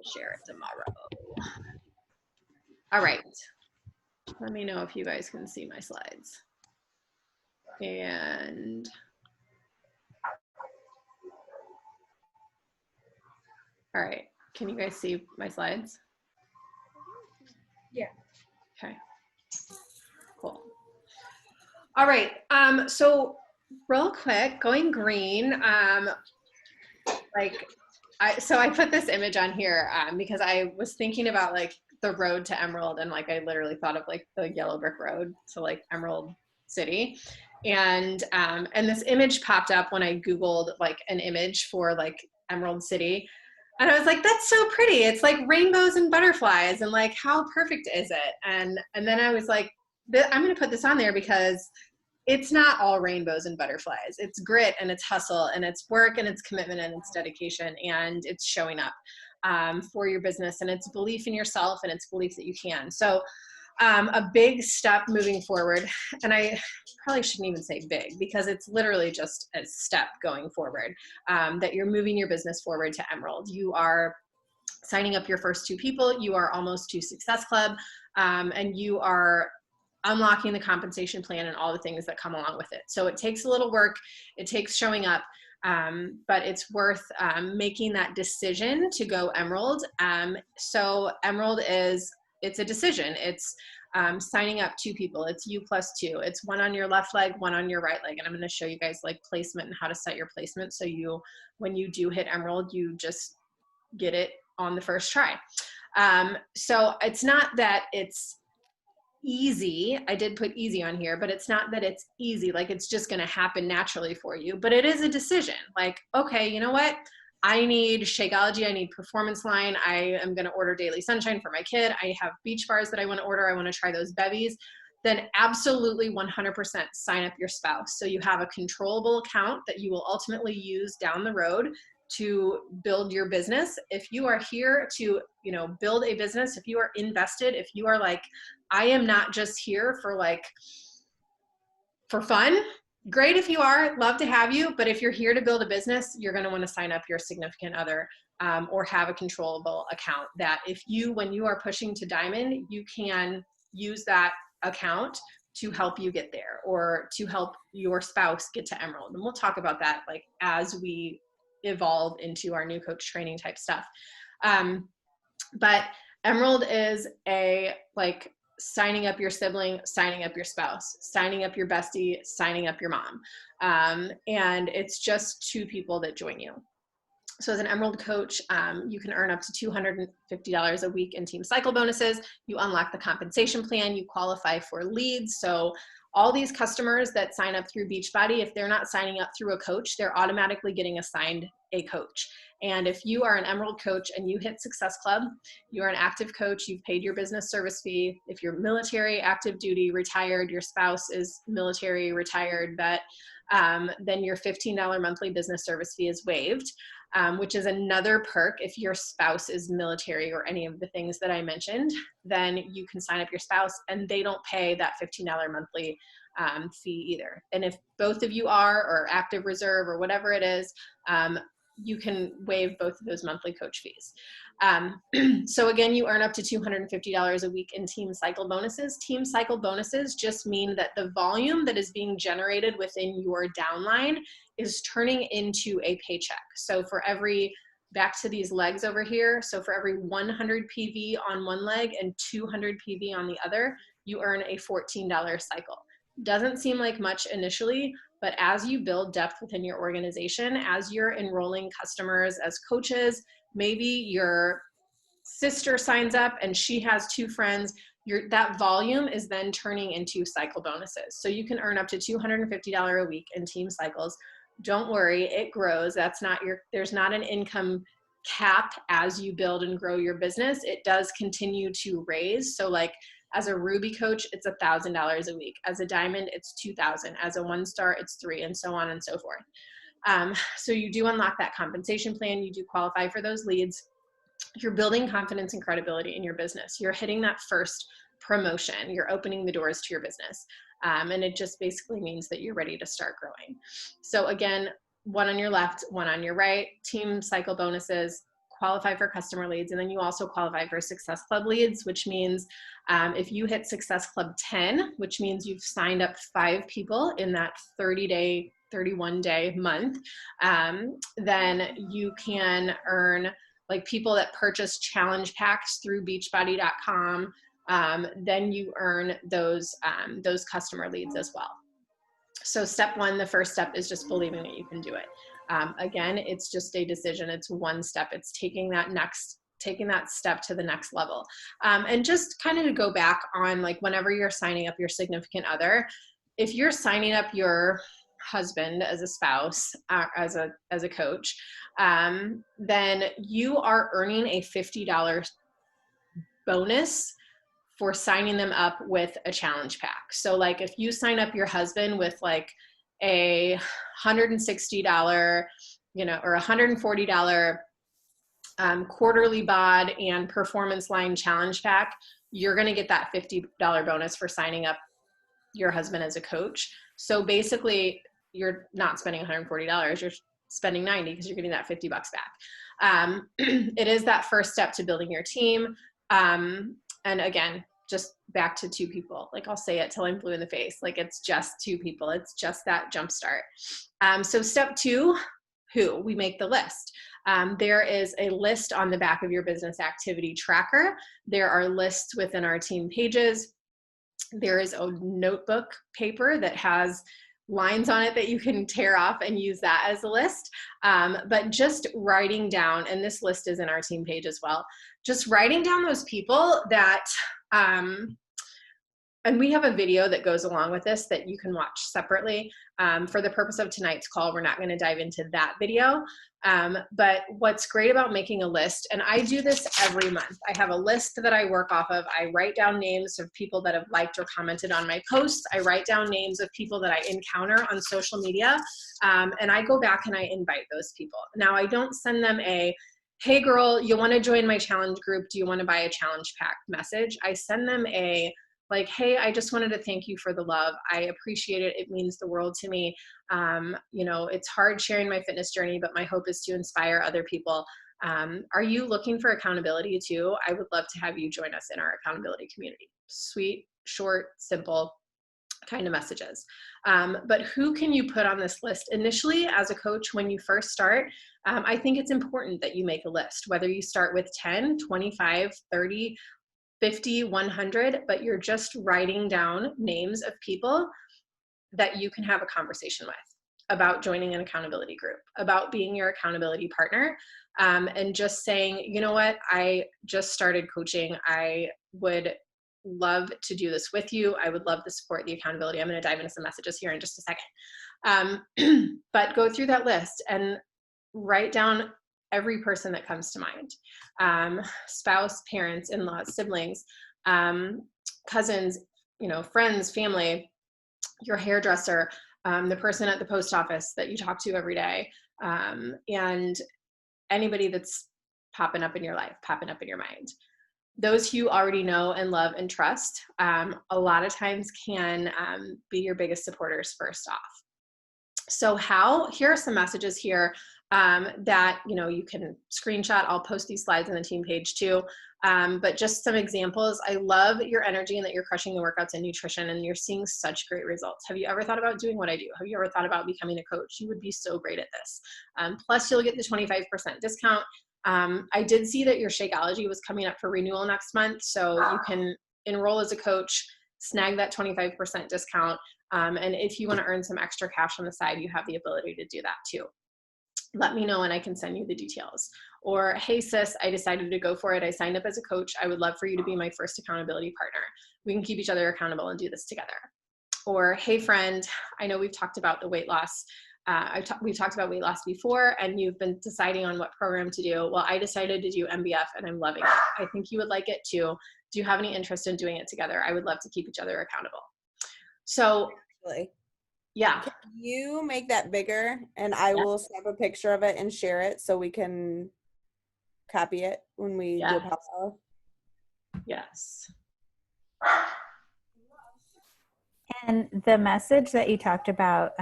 share it tomorrow. All right. Let me know if you guys can see my slides. And all right, can you guys see my slides? Yeah. Okay, cool. All right, so real quick, going green, so I put this image on here because I was thinking about like the road to Emerald, and like I literally thought of like the yellow brick road to like Emerald City. And this image popped up when I Googled like an image for like Emerald City. And I was like, that's so pretty. It's like rainbows and butterflies, and like, how perfect is it? And then I was like, I'm going to put this on there because it's not all rainbows and butterflies. It's grit and it's hustle and it's work and it's commitment and it's dedication and it's showing up for your business, and it's belief in yourself and it's belief that you can. So a big step moving forward, and I probably shouldn't even say big because it's literally just a step going forward, that you're moving your business forward to Emerald. You are signing up your first 2 people, you are almost to Success Club, and you are unlocking the compensation plan and all the things that come along with it. So it takes a little work, it takes showing up, but it's worth making that decision to go Emerald. So Emerald it's a decision. It's signing up 2 people. It's you plus 2. It's 1 on your left leg, 1 on your right leg. And I'm going to show you guys like placement and how to set your placement. So when you do hit Emerald, you just get it on the first try. So it's not that it's easy. I did put easy on here, but it's not that it's easy. Like it's just going to happen naturally for you, but it is a decision. Like, okay, you know what? I need Shakeology. I need Performance Line. I am going to order Daily Sunshine for my kid. I have beach bars that I want to order. I want to try those bevies. Then absolutely 100% sign up your spouse. So you have a controllable account that you will ultimately use down the road to build your business. If you are here to, build a business, if you are invested, if you are like, I am not just here for fun, great if you are, love to have you. But if you're here to build a business, you're going to want to sign up your significant other or have a controllable account that when you are pushing to Diamond, you can use that account to help you get there or to help your spouse get to Emerald. And we'll talk about that like as we evolve into our new coach training type stuff. But Emerald is signing up your sibling, signing up your spouse, signing up your bestie, signing up your mom. And it's just 2 people that join you. So as an Emerald coach, you can earn up to $250 a week in team cycle bonuses. You unlock the compensation plan. You qualify for leads. So all these customers that sign up through Beachbody, if they're not signing up through a coach, they're automatically getting assigned a coach. And if you are an Emerald coach and you hit Success Club, you're an active coach, you've paid your business service fee. If you're military, active duty, retired, your spouse is military, retired, vet, then your $15 monthly business service fee is waived. Which is another perk. If your spouse is military or any of the things that I mentioned, then you can sign up your spouse and they don't pay that $15 monthly fee either. And if both of you are, or active reserve or whatever it is, you can waive both of those monthly coach fees. So again, you earn up to $250 a week in team cycle bonuses. Team cycle bonuses just mean that the volume that is being generated within your downline is turning into a paycheck. So for back to these legs over here, so for every 100 PV on one leg and 200 PV on the other, you earn a $14 cycle. Doesn't seem like much initially, but as you build depth within your organization, as you're enrolling customers as coaches, maybe your sister signs up and she has 2 friends, that volume is then turning into cycle bonuses. So you can earn up to $250 a week in team cycles. Don't worry, it grows. There's not an income cap as you build and grow your business. It does continue to raise. So like as a Ruby coach, it's $1,000 a week. As a Diamond, it's $2,000. As a 1-star, it's $3,000, and so on and so forth. So you do unlock that compensation plan. You do qualify for those leads. You're building confidence and credibility in your business. You're hitting that first promotion. You're opening the doors to your business. And it just basically means that you're ready to start growing. So again, 1 on your left, 1 on your right, team cycle bonuses, qualify for customer leads. And then you also qualify for Success Club leads, which means if you hit Success Club 10, which means you've signed up 5 people in that 30-day, 31-day month, then you can earn, like people that purchase challenge packs through Beachbody.com, then you earn those customer leads as well. So step 1, the first step is just believing that you can do it. Again, it's just a decision. It's one step. It's taking that step to the next level. And just kind of to go back on, like, whenever you're signing up your significant other, if you're signing up your husband as a spouse, as a coach, then you are earning a $50 bonus for signing them up with a challenge pack. So like if you sign up your husband with like a $160, or $140 quarterly bod and performance line challenge pack, you're going to get that $50 bonus for signing up your husband as a coach. So basically you're not spending $140, you're spending $90 because you're getting that $50 back. It is that first step to building your team. And again, just back to 2 people. Like I'll say it till I'm blue in the face. Like it's just 2 people. It's just that jump start. So step 2, we make the list. There is a list on the back of your business activity tracker. There are lists within our team pages. There is a notebook paper that has lines on it that you can tear off and use that as a list. But just writing down, and this list is in our team page as well, just writing down those people that, and we have a video that goes along with this that you can watch separately. For the purpose of tonight's call, we're not going to dive into that video. But what's great about making a list, and I do this every month, I have a list that I work off of. I write down names of people that have liked or commented on my posts. I write down names of people that I encounter on social media. And I go back and I invite those people. Now, I don't send them a, hey girl, you want to join my challenge group? Do you want to buy a challenge pack message? I send them a, like, hey, I just wanted to thank you for the love. I appreciate it. It means the world to me. It's hard sharing my fitness journey, but my hope is to inspire other people. Are you looking for accountability too? I would love to have you join us in our accountability community. Sweet, short, simple kind of messages. But who can you put on this list? Initially, as a coach, when you first start, I think it's important that you make a list, whether you start with 10, 25, 30, 50, 100, but you're just writing down names of people that you can have a conversation with about joining an accountability group, about being your accountability partner, and just saying, you know what, I just started coaching. I would love to do this with you. I would love to support the accountability. I'm going to dive into some messages here in just a second. But go through that list and write down every person that comes to mind. Spouse, parents, in-laws, siblings, cousins, friends, family, your hairdresser, the person at the post office that you talk to every day, and anybody that's popping up in your life, popping up in your mind. Those who you already know and love and trust, a lot of times can be your biggest supporters first off. So here are some messages here that you can screenshot. I'll post these slides on the team page too. But just some examples. I love your energy and that you're crushing the workouts and nutrition and you're seeing such great results. Have you ever thought about doing what I do? Have you ever thought about becoming a coach? You would be so great at this. Plus you'll get the 25% discount. I did see that your Shakeology was coming up for renewal next month. So you can enroll as a coach, snag that 25% discount. And if you want to earn some extra cash on the side, you have the ability to do that too. Let me know and I can send you the details. Or, hey sis, I decided to go for it. I signed up as a coach. I would love for you to be my first accountability partner. We can keep each other accountable and do this together. Or, hey friend, I know we've talked about the weight loss. We've talked about weight loss before and you've been deciding on what program to do. Well, I decided to do MBF and I'm loving it. I think you would like it too. Do you have any interest in doing it together? I would love to keep each other accountable. So, yeah. Can you make that bigger and I will snap a picture of it and share it so we can copy it when we do a pop-up? Yes. And the message that you talked about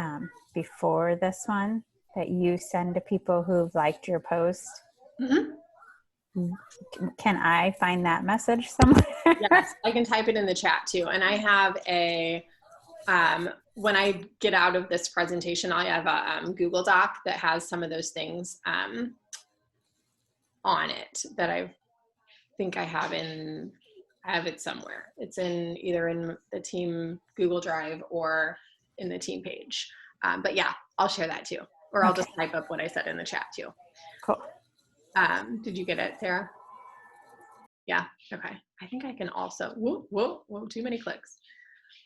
before this one that you send to people who've liked your post, Can I find that message somewhere? Yes, I can type it in the chat too. And I have a, when I get out of this presentation, I have a Google Doc that has some of those things on it that I think I have it somewhere. It's in either in the team Google Drive or in the team page. But yeah, I'll share that too. Or I'll just type up what I said in the chat too. Cool. Did you get it, Sarah? Yeah, okay. I think I can also, whoa, too many clicks.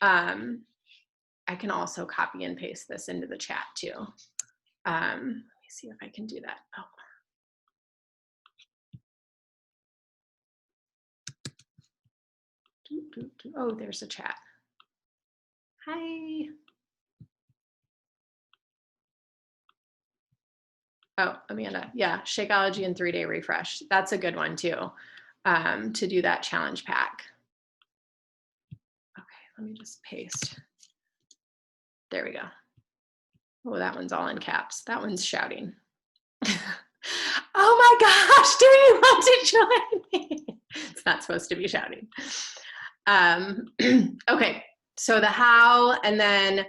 I can also copy and paste this into the chat too. Let me see if I can do that. Oh, there's a chat. Hi. Oh, Amanda. Yeah, Shakeology and 3-day refresh. That's a good one too, to do that challenge pack. Okay, let me just paste. There we go. Oh, that one's all in caps. That one's shouting. Oh my gosh, do you want to join me? It's not supposed to be shouting. Okay, so the how, and then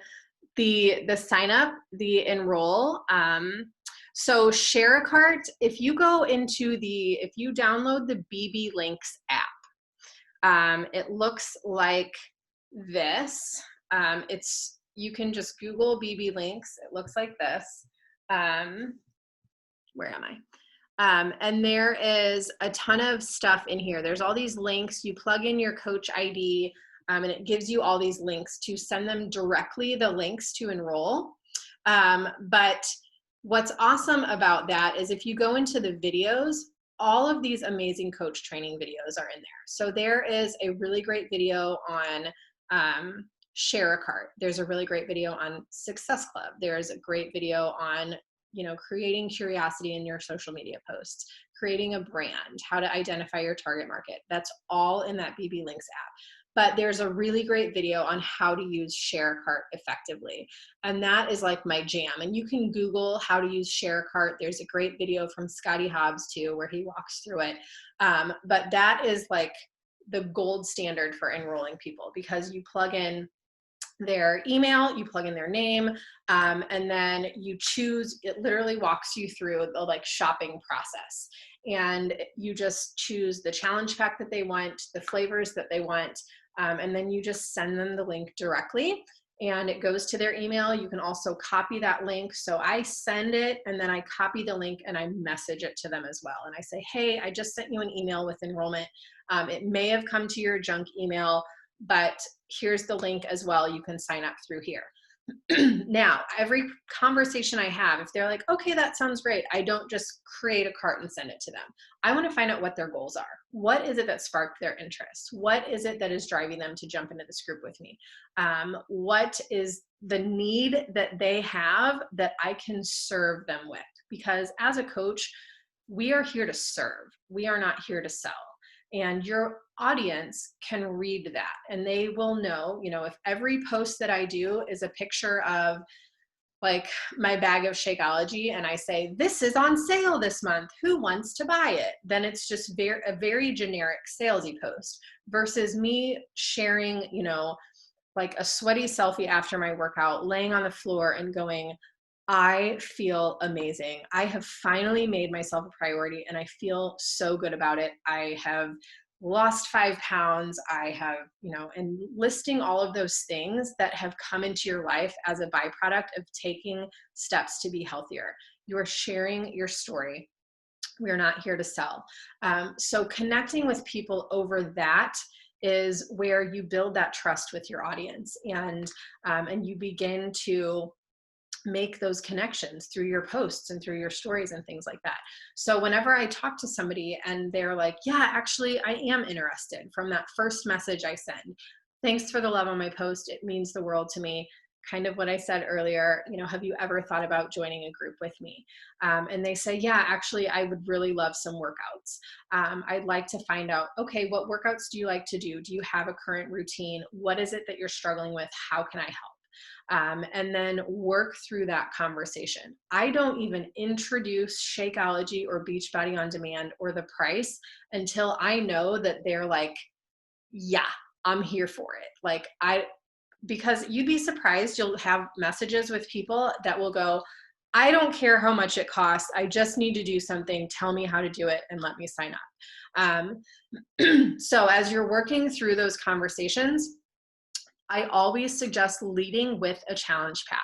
the sign up, the enroll. So Share a Cart, if you go into if you download the BB Links app, it looks like this. You can just Google BB Links. It looks like this. Where am I? And there is a ton of stuff in here. There's all these links. You plug in your coach ID, and it gives you all these links to send them directly, the links to enroll. But what's awesome about that is if you go into the videos, all of these amazing coach training videos are in there. So there is a really great video on Share a Cart. There's a really great video on Success Club. There's a great video on creating curiosity in your social media posts, creating a brand, how to identify your target market. That's all in that BB Links app. But there's a really great video on how to use Share a Cart effectively. And that is like my jam. And you can Google how to use Share a Cart. There's a great video from Scotty Hobbs too, where he walks through it. But that is like the gold standard for enrolling people, because you plug in their email, you plug in their name, and then you choose, it literally walks you through the like shopping process. And you just choose the challenge pack that they want, the flavors that they want, and then you just send them the link directly and it goes to their email. You can also copy that link. So I send it and then I copy the link and I message it to them as well. And I say, hey, I just sent you an email with enrollment. It may have come to your junk email, but here's the link as well. You can sign up through here. Now, every conversation I have, if they're like, okay, that sounds great, I don't just create a cart and send it to them. I want to find out what their goals are. What is it that sparked their interest? What is it that is driving them to jump into this group with me? What is the need that they have that I can serve them with? Because as a coach, we are here to serve. We are not here to sell. And your audience can read that and they will know, if every post that I do is a picture of like my bag of Shakeology and I say, this is on sale this month, who wants to buy it? Then it's just a very generic salesy post versus me sharing, like a sweaty selfie after my workout, laying on the floor and going, I feel amazing. I have finally made myself a priority and I feel so good about it. I have lost 5 pounds. I have, and listing all of those things that have come into your life as a byproduct of taking steps to be healthier. You're sharing your story. We're not here to sell. So connecting with people over that is where you build that trust with your audience and you begin to make those connections through your posts and through your stories and things like that. So whenever I talk to somebody and they're like, yeah, actually I am interested, from that first message I send, thanks for the love on my post, it means the world to me. Kind of what I said earlier, have you ever thought about joining a group with me? And they say, yeah, actually I would really love some workouts. I'd like to find out, okay, what workouts do you like to do? Do you have a current routine? What is it that you're struggling with? How can I help? and then work through that conversation. I don't even introduce Shakeology or Beachbody On Demand or the price until I know that they're like, yeah, I'm here for it. Like because you'd be surprised, you'll have messages with people that will go, I don't care how much it costs. I just need to do something. Tell me how to do it and let me sign up. So as you're working through those conversations, I always suggest leading with a challenge pack.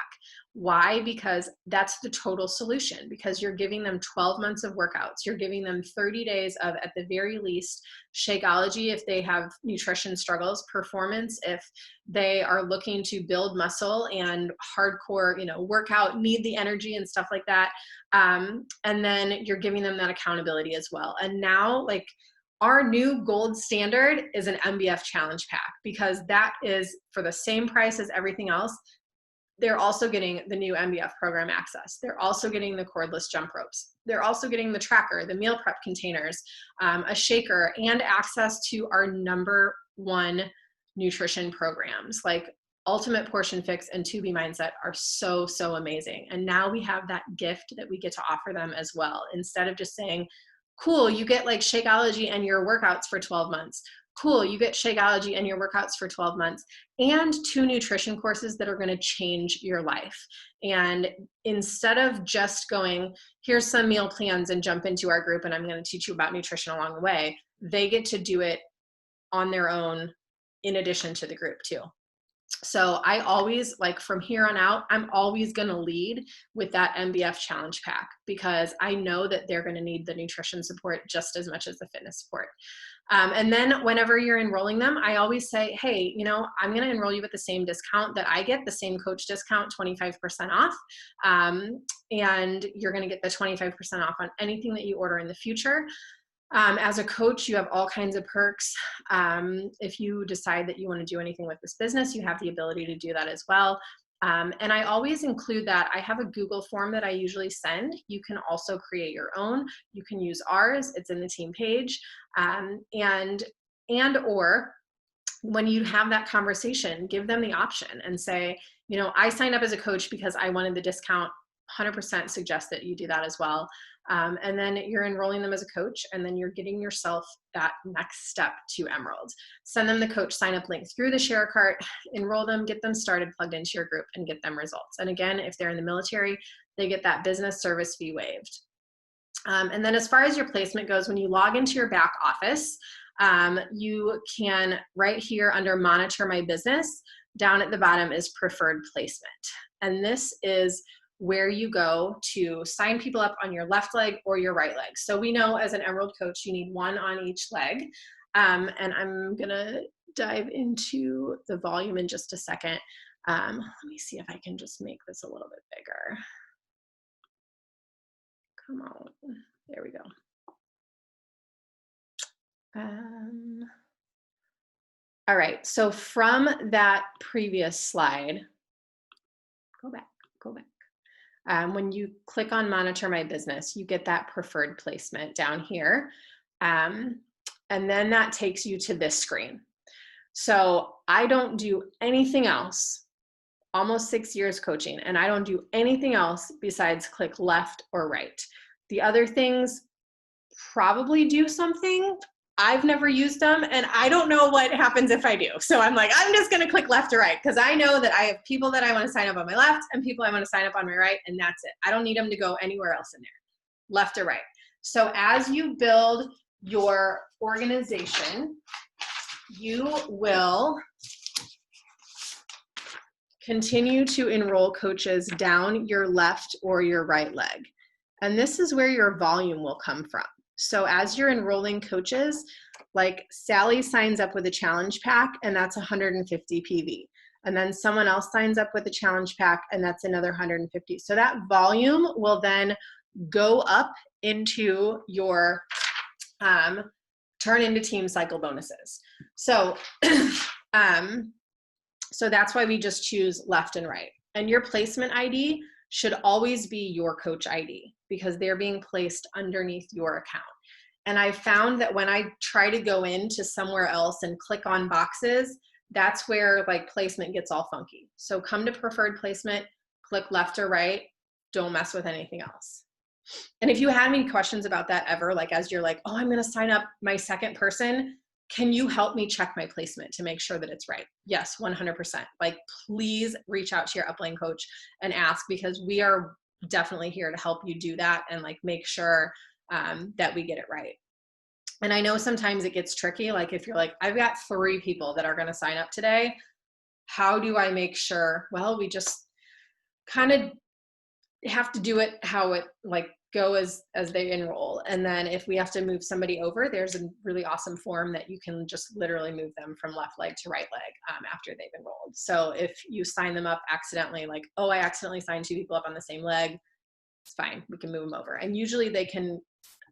Why? Because that's the total solution, because you're giving them 12 months of workouts. You're giving them 30 days of, at the very least, Shakeology if they have nutrition struggles, performance if they are looking to build muscle, and hardcore, workout, need the energy and stuff like that. And then you're giving them that accountability as well. And now, like, our new gold standard is an MBF challenge pack, because that is for the same price as everything else. They're also getting the new MBF program access. They're also getting the cordless jump ropes. They're also getting the tracker, the meal prep containers, a shaker, and access to our #1 nutrition programs. Like Ultimate Portion Fix and To Be Mindset are so, so amazing. And now we have that gift that we get to offer them as well. Instead of just saying, cool, you get like Shakeology and your workouts for 12 months. Cool, you get Shakeology and your workouts for 12 months, and 2 nutrition courses that are going to change your life. And instead of just going, here's some meal plans and jump into our group and I'm going to teach you about nutrition along the way, they get to do it on their own in addition to the group too. So I always, like, from here on out, I'm always going to lead with that MBF challenge pack, because I know that they're going to need the nutrition support just as much as the fitness support. And then whenever you're enrolling them, I always say, hey, I'm going to enroll you with the same discount that I get, the same coach discount, 25% off. And you're going to get the 25% off on anything that you order in the future. As a coach, you have all kinds of perks. If you decide that you want to do anything with this business, you have the ability to do that as well. And I always include that. I have a Google form that I usually send. You can also create your own. You can use ours. It's in the team page. Or when you have that conversation, give them the option and say, I signed up as a coach because I wanted the discount. 100% suggest that you do that as well. And then you're enrolling them as a coach, and then you're getting yourself that next step to Emerald. Send them the coach sign up link through the Share Cart, enroll them, get them started, plugged into your group, and get them results. And again, if they're in the military, they get that business service fee waived. And then as far as your placement goes, when you log into your back office, you can, right here under Monitor My Business, down at the bottom is Preferred Placement. And this is where you go to sign people up on your left leg or your right leg. So we know as an Emerald coach, you need 1 on each leg. And I'm gonna dive into the volume in just a second. Let me see if I can just make this a little bit bigger. Come on, there we go. All right, so from that previous slide, go back. When you click on Monitor My Business, you get that preferred placement down here. And then that takes you to this screen. So I don't do anything else, almost 6 years coaching, and I don't do anything else besides click left or right. The other things probably do something. I've never used them, and I don't know what happens if I do. So I'm like, I'm just going to click left or right, because I know that I have people that I want to sign up on my left and people I want to sign up on my right, and that's it. I don't need them to go anywhere else in there, left or right. So as you build your organization, you will continue to enroll coaches down your left or your right leg. And this is where your volume will come from. So as you're enrolling coaches, like Sally signs up with a challenge pack, and that's 150 PV. And then someone else signs up with a challenge pack, and that's another 150. So that volume will then go up into your, turn into team cycle bonuses. So, so that's why we just choose left and right. And your placement ID should always be your coach ID, because they're being placed underneath your account. And I found that when I try to go into somewhere else and click on boxes, that's where like placement gets all funky. So come to preferred placement, click left or right, don't mess with anything else. And if you had any questions about that ever, like as you're like, oh, I'm going to sign up my second person, can you help me check my placement to make sure that it's right? Yes, 100%. Like, please reach out to your upline coach and ask, because we are definitely here to help you do that and like make sure that we get it right. And I know sometimes it gets tricky. Like if you're like, I've got 3 people that are going to sign up today, how do I make sure? Well, we just kind of have to do it how it like go as they enroll. And then if we have to move somebody over, there's a really awesome form that you can just literally move them from left leg to right leg after they've enrolled. So if you sign them up accidentally, like, oh, I accidentally signed 2 people up on the same leg, it's fine, we can move them over. And usually they can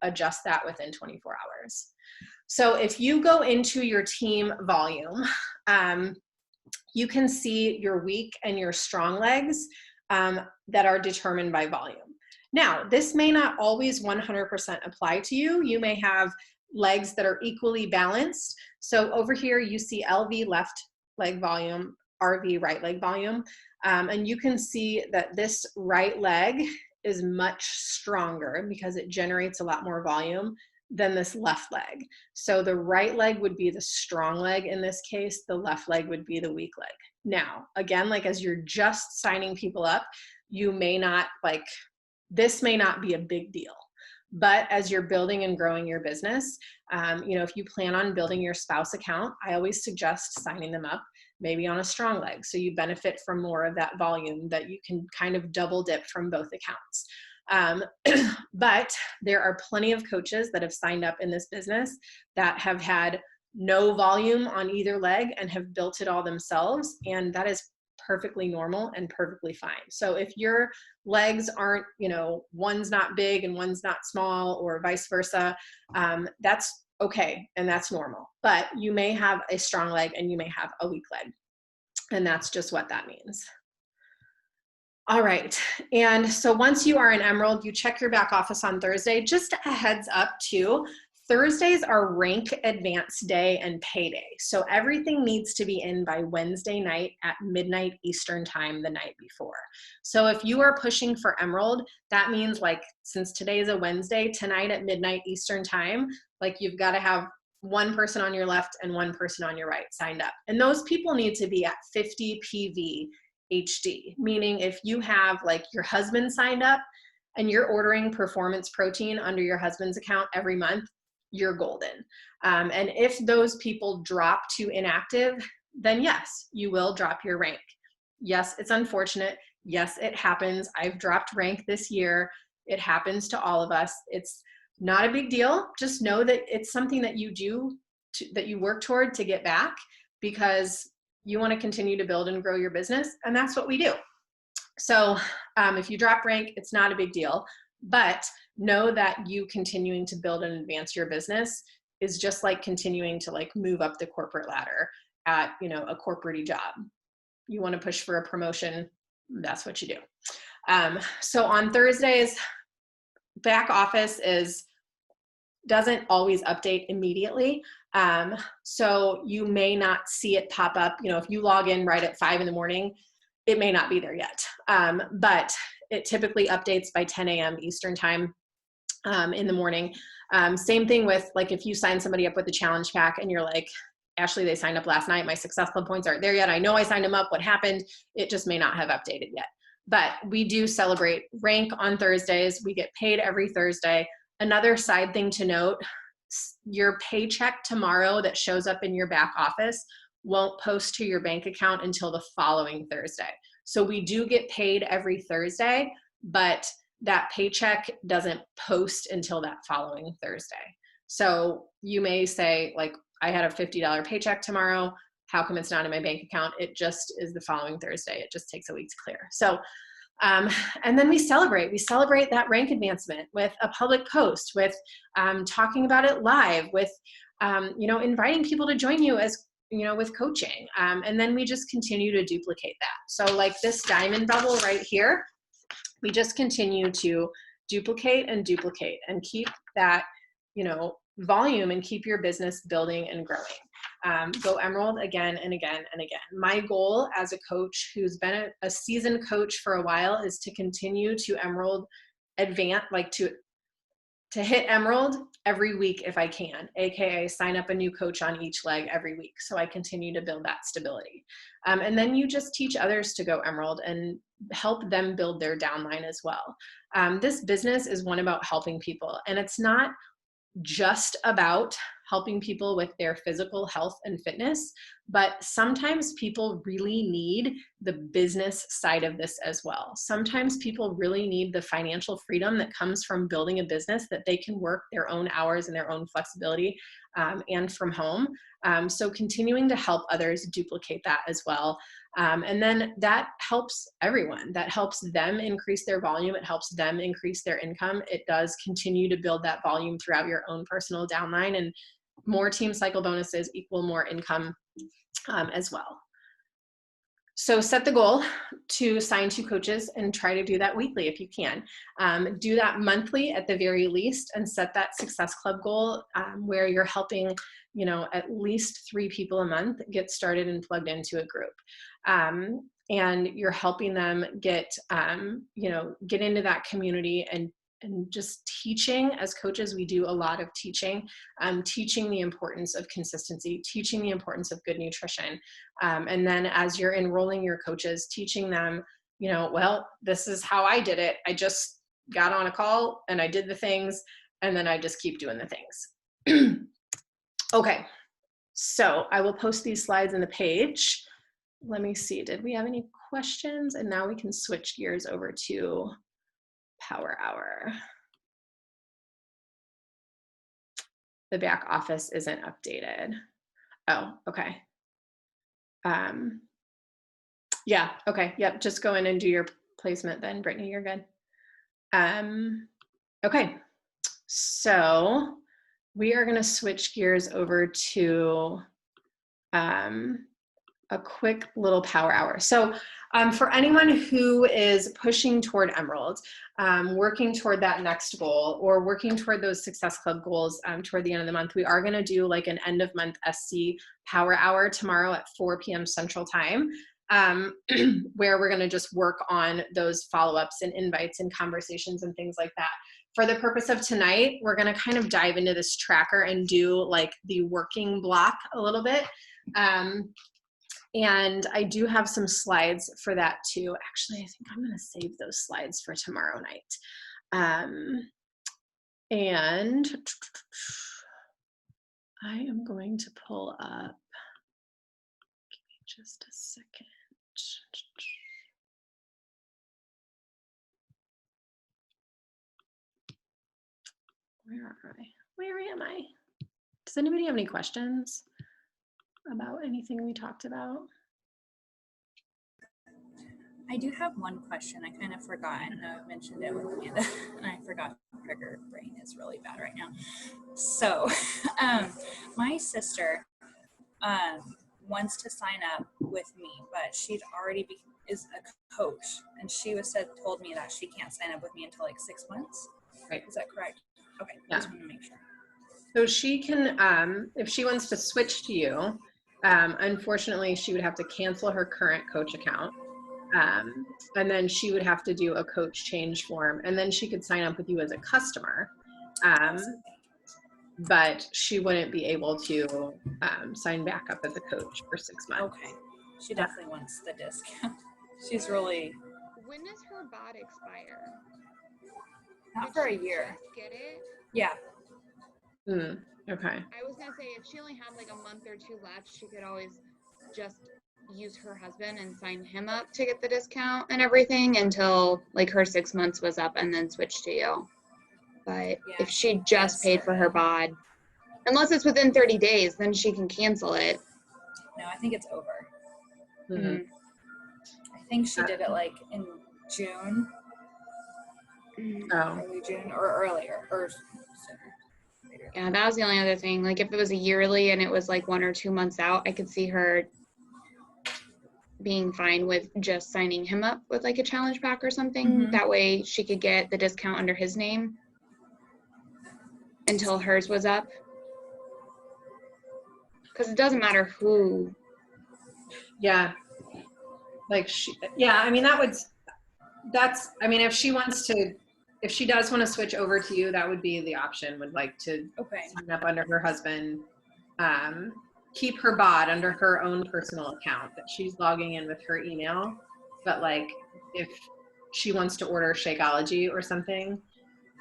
adjust that within 24 hours. So if you go into your team volume, you can see your weak and your strong legs that are determined by volume. Now, this may not always 100% apply to you. You may have legs that are equally balanced. So over here, you see LV left leg volume, RV right leg volume. And you can see that this right leg is much stronger because it generates a lot more volume than this left leg. So the right leg would be the strong leg in this case, the left leg would be the weak leg. Now, again, like as you're just signing people up, you may not like, this may not be a big deal, but as you're building and growing your business, you know, if you plan on building your spouse account, I always suggest signing them up maybe on a strong leg. So you benefit from more of that volume that you can kind of double dip from both accounts. But there are plenty of coaches that have signed up in this business that have had no volume on either leg and have built it all themselves. And that is perfectly normal and perfectly fine. So if your legs aren't, you know, one's not big and one's not small or vice versa, that's okay. And that's normal, but you may have a strong leg and you may have a weak leg. And that's just what that means. All right. And so once you are an Emerald, you check your back office on Thursday. Just a heads up too, Thursdays are rank advance day and payday. So everything needs to be in by Wednesday night at midnight Eastern time the night before. So if you are pushing for Emerald, that means like, since today is a Wednesday, tonight at midnight Eastern time, like you've got to have 1 person on your left and 1 person on your right signed up. And those people need to be at 50 PV HD, meaning if you have like your husband signed up and you're ordering performance protein under your husband's account every month, you're golden. And if those people drop to inactive, then yes, you will drop your rank. Yes, it's unfortunate. Yes, it happens. I've dropped rank this year. It happens to all of us. It's not a big deal. Just know that it's something that you do, that you work toward to get back, because you want to continue to build and grow your business. And that's what we do. So if you drop rank, it's not a big deal, but know that you continuing to build and advance your business is just like continuing to like move up the corporate ladder at, you know, a corporate job. You want to push for a promotion, that's what you do. So on Thursdays, back office doesn't always update immediately. So you may not see it pop up. You know, if you log in right at 5 in the morning, it may not be there yet. But it typically updates by 10 a.m. Eastern time in the morning. Same thing with like, if you sign somebody up with the challenge pack and you're like, Ashley, they signed up last night, my Success Club points aren't there yet. I know I signed them up, what happened? It just may not have updated yet. But we do celebrate rank on Thursdays. We get paid every Thursday. Another side thing to note, your paycheck tomorrow that shows up in your back office won't post to your bank account until the following Thursday. So we do get paid every Thursday, but that paycheck doesn't post until that following Thursday. So you may say, like, I had a $50 paycheck tomorrow. How come it's not in my bank account? It just is the following Thursday. It just takes a week to clear. So, and then we celebrate that rank advancement with a public post, with talking about it live, with, you know, inviting people to join you as, you know, with coaching. And then we just continue to duplicate that. So like this diamond bubble right here, we just continue to duplicate and keep that, you know, volume and keep your business building and growing. Go Emerald again and again and again. My goal as a coach who's been a seasoned coach for a while is to continue to Emerald advance, like to hit Emerald every week if I can, AKA sign up a new coach on each leg every week. So I continue to build that stability. And then you just teach others to go Emerald and help them build their downline as well. This business is one about helping people, and it's not just about helping people with their physical health and fitness, but sometimes people really need the business side of this as well. Sometimes people really need the financial freedom that comes from building a business that they can work their own hours and their own flexibility and from home. So continuing to help others duplicate that as well. And then that helps everyone. That helps them increase their volume. It helps them increase their income. It does continue to build that volume throughout your own personal downline, and more team cycle bonuses equal more income as well. So set the goal to sign 2 coaches and try to do that weekly if you can. Do that monthly at the very least, and set that Success Club goal where you're helping, you know, at least 3 people a month get started and plugged into a group. And you're helping them get, you know, get into that community and just teaching. As coaches, we do a lot of teaching, teaching the importance of consistency, teaching the importance of good nutrition. And then as you're enrolling your coaches, teaching them, you know, well, this is how I did it. I just got on a call and I did the things, and then I just keep doing the things. Okay, so I will post these slides in the page. Let me see, did we have any questions? And now we can switch gears over to Power Hour. The back office isn't updated. Oh, okay. Yeah, okay, yep, just go in and do your placement then, Brittany, you're good. Okay, so we are gonna switch gears over to a quick little Power Hour. So for anyone who is pushing toward Emerald, working toward that next goal, or working toward those Success Club goals toward the end of the month, we are going to do like an end of month SC Power Hour tomorrow at 4 p.m. Central Time, where we're going to just work on those follow-ups and invites and conversations and things like that. For the purpose of tonight, we're going to kind of dive into this tracker and do like the working block a little bit. And I do have some slides for that too. Actually, I think I'm going to save those slides for tomorrow night. And I am going to pull up, give me just a second. Where are I? Where am I? Does anybody have any questions about anything we talked about? I do have one question. I kind of forgot. I know I mentioned it with Amanda, and I forgot. Trigger brain is really bad right now. So, my sister wants to sign up with me, but she's already is a coach, and she told me that she can't sign up with me until like 6 months. Right. Is that correct? Okay. Yeah. Just want to make sure. So she can, if she wants to switch to you, unfortunately, she would have to cancel her current coach account. And then she would have to do a coach change form, and then she could sign up with you as a customer. But she wouldn't be able to sign back up as a coach for 6 months. Okay. She definitely wants the discount. She's really. When does her bod expire? Not for a year. Get it? Yeah. Okay. I was gonna say if she only had like a month or 2 left, she could always just use her husband and sign him up to get the discount and everything until like her 6 months was up, and then switch to you. But Yeah, if she just paid for her bod, unless it's within 30 days, then she can cancel it. No, I think it's over. Mm-hmm. I think she did it like in June. Oh. Early June or earlier or sooner. Later. Yeah, that was the only other thing. Like if it was a yearly and it was like 1 or 2 months out, I could see her being fine with just signing him up with like a challenge pack or something. Mm-hmm. That way she could get the discount under his name until hers was up. because it doesn't matter who. Yeah. Like I mean, I mean, if she does want to switch over to you, that would be the option, would like to Okay. sign up under her husband, keep her bod under her own personal account that she's logging in with her email. But like, if she wants to order Shakeology or something,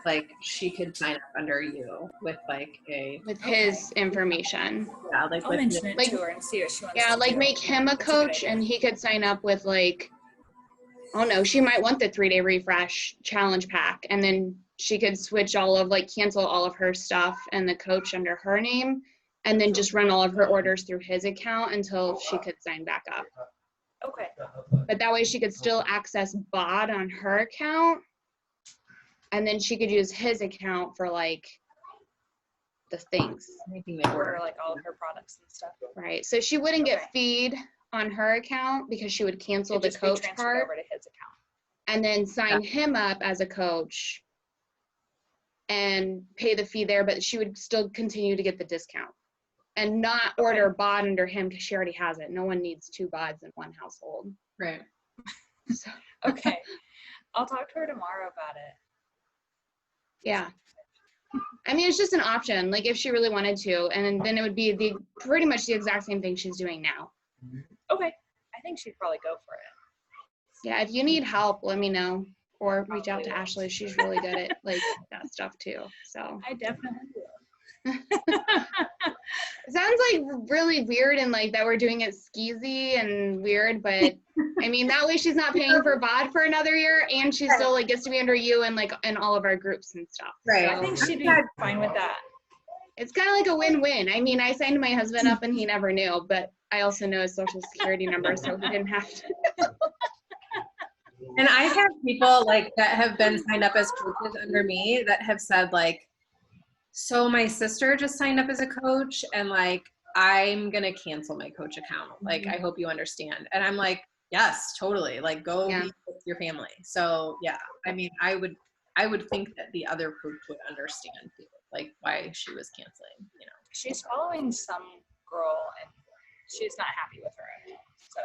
like she could sign up under you with like with his information. Yeah, like I'll with mention it like- to her and see what she wants Yeah, to like do. make him a That's a good coach idea. and he could sign up with like, I don't know, she might want the 3-day refresh challenge pack, and then she could switch cancel all of her stuff and the coach under her name, and then just run all of her orders through his account until she could sign back up. Okay. But that way she could still access BOD on her account, and then she could use his account for like the things. anything they Order order. like all of her products and stuff. Right. So she wouldn't get Okay. feed on her account because she would cancel It'd the just be coach transferred part over to his account. and then sign him up as a coach and pay the fee there, but she would still continue to get the discount and not order BOD under him because she already has it. No one needs 2 BODs in one household. Right. So, Okay. I'll talk to her tomorrow about it. yeah. I mean, it's just an option, like if she really wanted to, and then it would be pretty much the exact same thing she's doing now. Okay. I think she'd probably go for it. Yeah, if you need help, let me know or reach out to Probably will. Ashley. She's really good at like that stuff too. So I definitely will. it sounds like really weird and like that we're doing it skeezy and weird, but I mean that way she's not paying for BOD for another year and she still like gets to be under you and like in all of our groups and stuff. Right. I think she'd be fine with that. It's kind of like a win-win. I mean, I signed my husband up and he never knew, but I also know his social security number, so he didn't have to. And I've had people like that have been signed up as coaches under me that have said like, so my sister just signed up as a coach and like, I'm going to cancel my coach account. Like, I hope you understand. And I'm like, yes, totally. Like go Yeah. be with your family. So yeah, I mean, I would think that the other coach would understand too, like why she was canceling, you know. She's following some girl and she's not happy with her. So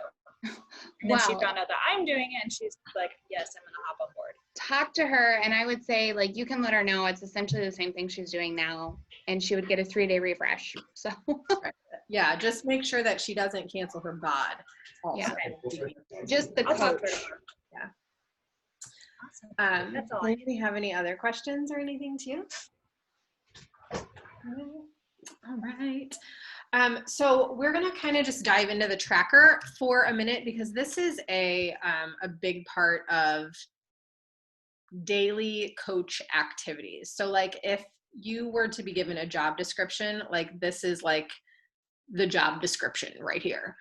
and then she Wow. found out that I'm doing it and she's like, yes, I'm gonna hop on board. Talk to her and I would say like you can let her know it's essentially the same thing she's doing now and she would get a 3-day refresh. So Yeah, just make sure that she doesn't cancel her bod. Also. Yeah. Okay. just the I'll talk coach. to her tomorrow. Yeah. Awesome. That's all I Do we have any other questions or anything too? No? All right. So we're gonna kind of just dive into the tracker for a minute because this is a big part of daily coach activities. So like if you were to be given a job description, like this is like the job description right here.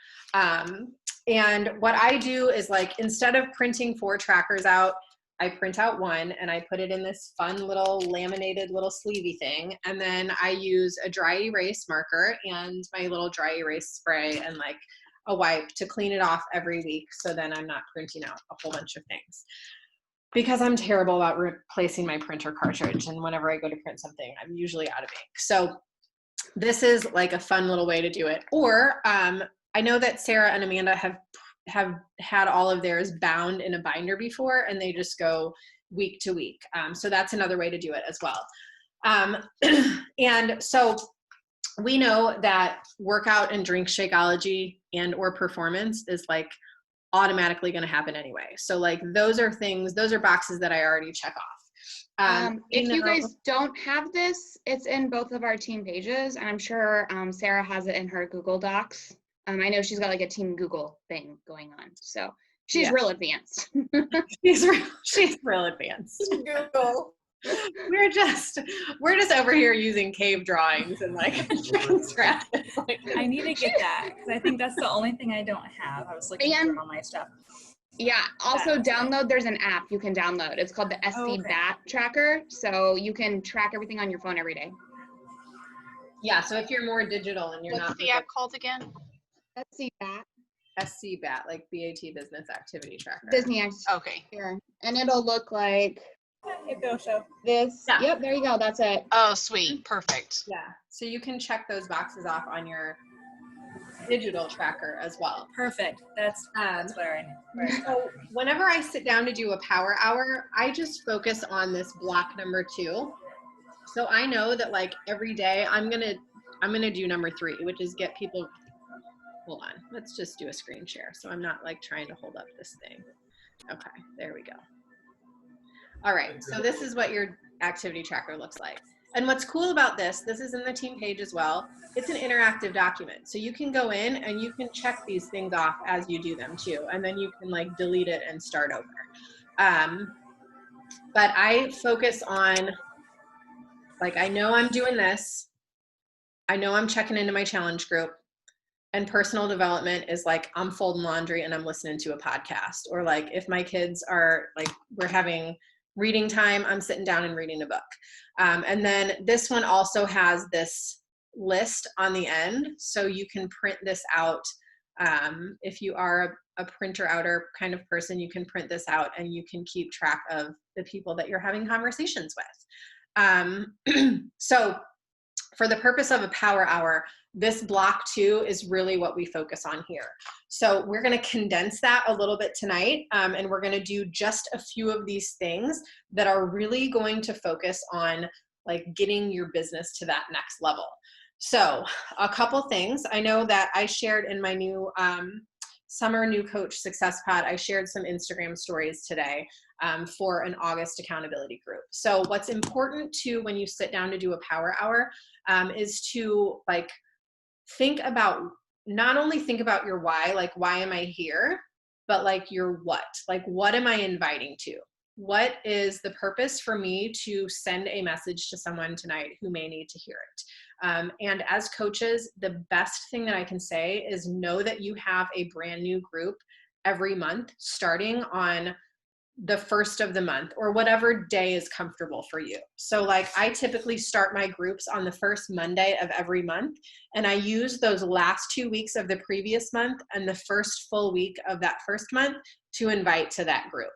And what I do is like, instead of printing 4 trackers out, I print out one and I put it in this fun little laminated little sleevey thing. And then I use a dry erase marker and my little dry erase spray and like a wipe to clean it off every week. So then I'm not printing out a whole bunch of things. Because I'm terrible about replacing my printer cartridge. And whenever I go to print something, I'm usually out of ink. So this is like a fun little way to do it. Or I know that Sarah and Amanda have had all of theirs bound in a binder before and they just go week to week. So that's another way to do it as well. And so we know that workout and drink Shakeology and or performance is like automatically going to happen anyway. So like those are boxes that I already check off. If you know- guys don't have this, it's in both of our team pages, and I'm sure Sarah has it in her Google Docs. I know she's got like a team Google thing going on, so she's Yeah. real advanced. she's real advanced. Google. We're just over here using cave drawings and like scratches. Like, I need to get that because I think that's the only thing I don't have. I was looking And- through all my stuff. Yeah, also download, there's an app you can download. It's called the SC Okay. BAT tracker, so you can track everything on your phone every day. yeah, so if you're more digital and you're What's not the app called again? SC BAT, SC BAT, like BAT Business Activity Tracker. Disney X Okay. here, and it'll look like Hey, Bill Show. this. Yeah. Yep, there you go. That's it. Oh, sweet. Perfect. Yeah, so you can check those boxes off on your digital tracker as well. Perfect. That's where I So whenever I sit down to do a power hour, I just focus on this block number 2. So I know that like every day I'm gonna do number 3, which is get people. Hold on, let's just do a screen share. So I'm not like trying to hold up this thing. Okay, there we go. All right, so this is what your activity tracker looks like. And what's cool about this is in the team page as well. It's an interactive document. So you can go in and you can check these things off as you do them too. And then you can like delete it and start over. But I focus on, like, I know I'm doing this. I know I'm checking into my challenge group. And personal development is like, I'm folding laundry and I'm listening to a podcast. Or like, if my kids are like, we're having reading time, I'm sitting down and reading a book. And then this one also has this list on the end. So you can print this out. If you are a printer outer kind of person, you can print this out and you can keep track of the people that you're having conversations with. So for the purpose of a power hour, this block 2 is really what we focus on here. So we're going to condense that a little bit tonight, and we're going to do just a few of these things that are really going to focus on like getting your business to that next level. So a couple things. I know that I shared in my new Summer New Coach Success Pod, I shared some Instagram stories today for an August accountability group. So what's important to when you sit down to do a power hour is to like think about, not only think about your why, like why am I here, but like your what, like what am I inviting to? What is the purpose for me to send a message to someone tonight who may need to hear it? And as coaches, the best thing that I can say is know that you have a brand new group every month starting on the first of the month or whatever day is comfortable for you. So like I typically start my groups on the first Monday of every month, and I use those last 2 weeks of the previous month and the first full week of that first month to invite to that group.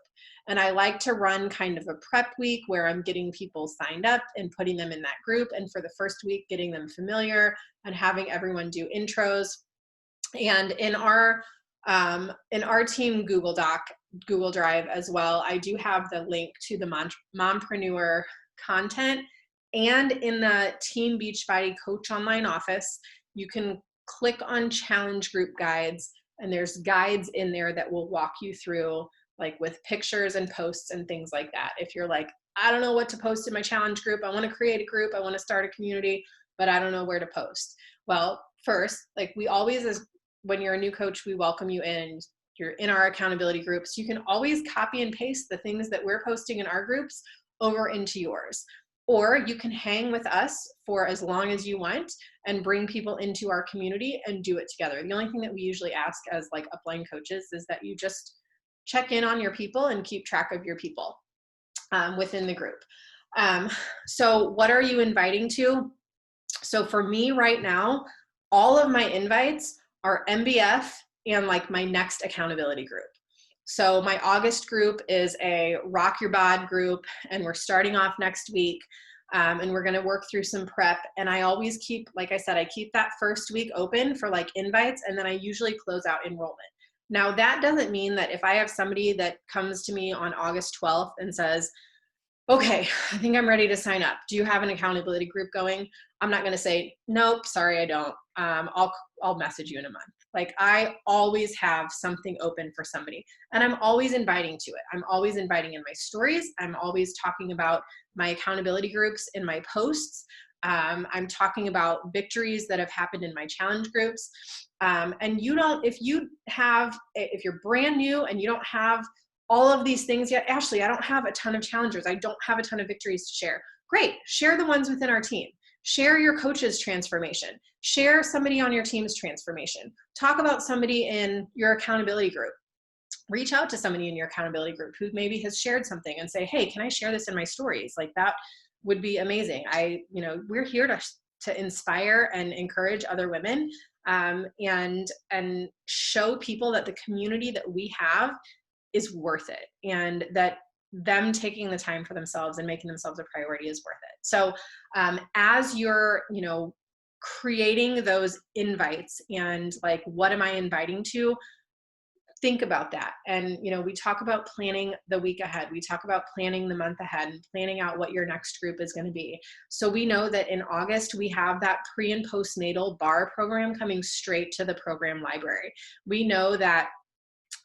And I like to run kind of a prep week where I'm getting people signed up and putting them in that group. And for the first week, getting them familiar and having everyone do intros. And in our team Google Drive as well, I do have the link to the Mompreneur content. And in the Team Beachbody Coach Online office, you can click on challenge group guides, and there's guides in there that will walk you through, like with pictures and posts and things like that. If you're like, I don't know what to post in my challenge group, I want to create a group, I want to start a community, but I don't know where to post. Well, first, like we always, as when you're a new coach, we welcome you in. You're in our accountability groups. You can always copy and paste the things that we're posting in our groups over into yours. Or you can hang with us for as long as you want and bring people into our community and do it together. The only thing that we usually ask as like upline coaches is that you just check in on your people and keep track of your people within the group. So what are you inviting to? So for me right now, all of my invites are MBF and like my next accountability group. So my August group is a Rock Your Bod group, and we're starting off next week. And we're going to work through some prep. And I always keep, like I said, I keep that first week open for like invites, and then I usually close out enrollment. Now that doesn't mean that if I have somebody that comes to me on August 12th and says, okay, I think I'm ready to sign up. Do you have an accountability group going? I'm not going to say, nope, sorry, I don't. I'll message you in a month. Like I always have something open for somebody, and I'm always inviting to it. I'm always inviting in my stories. I'm always talking about my accountability groups in my posts. I'm talking about victories that have happened in my challenge groups. And you don't, if you're brand new and you don't have all of these things yet, Ashley, I don't have a ton of challengers. I don't have a ton of victories to share. Great, share the ones within our team. Share your coach's transformation. Share somebody on your team's transformation. Talk about somebody in your accountability group. Reach out to somebody in your accountability group who maybe has shared something and say, hey, can I share this in my stories? Like that would be amazing. We're here to inspire and encourage other women and show people that the community that we have is worth it, and that them taking the time for themselves and making themselves a priority is worth it. So as you're, creating those invites and like, what am I inviting to? Think about that. And, you know, we talk about planning the week ahead. We talk about planning the month ahead and planning out what your next group is going to be. So we know that in August, we have that pre and postnatal bar program coming straight to the program library. We know that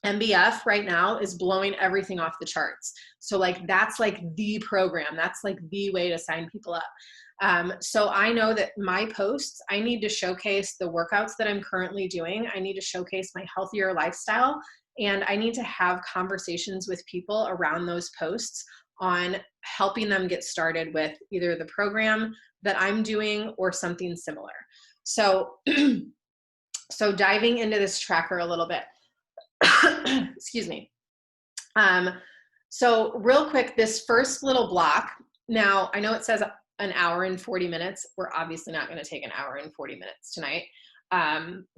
MBF right now is blowing everything off the charts. So like, that's like the program. That's like the way to sign people up. So I know that my posts, I need to showcase the workouts that I'm currently doing. I need to showcase my healthier lifestyle, and I need to have conversations with people around those posts on helping them get started with either the program that I'm doing or something similar. So, so diving into this tracker a little bit, excuse me. So real quick, this first little block, now I know it says an hour and 40 minutes. We're obviously not going to take an hour and 40 minutes tonight.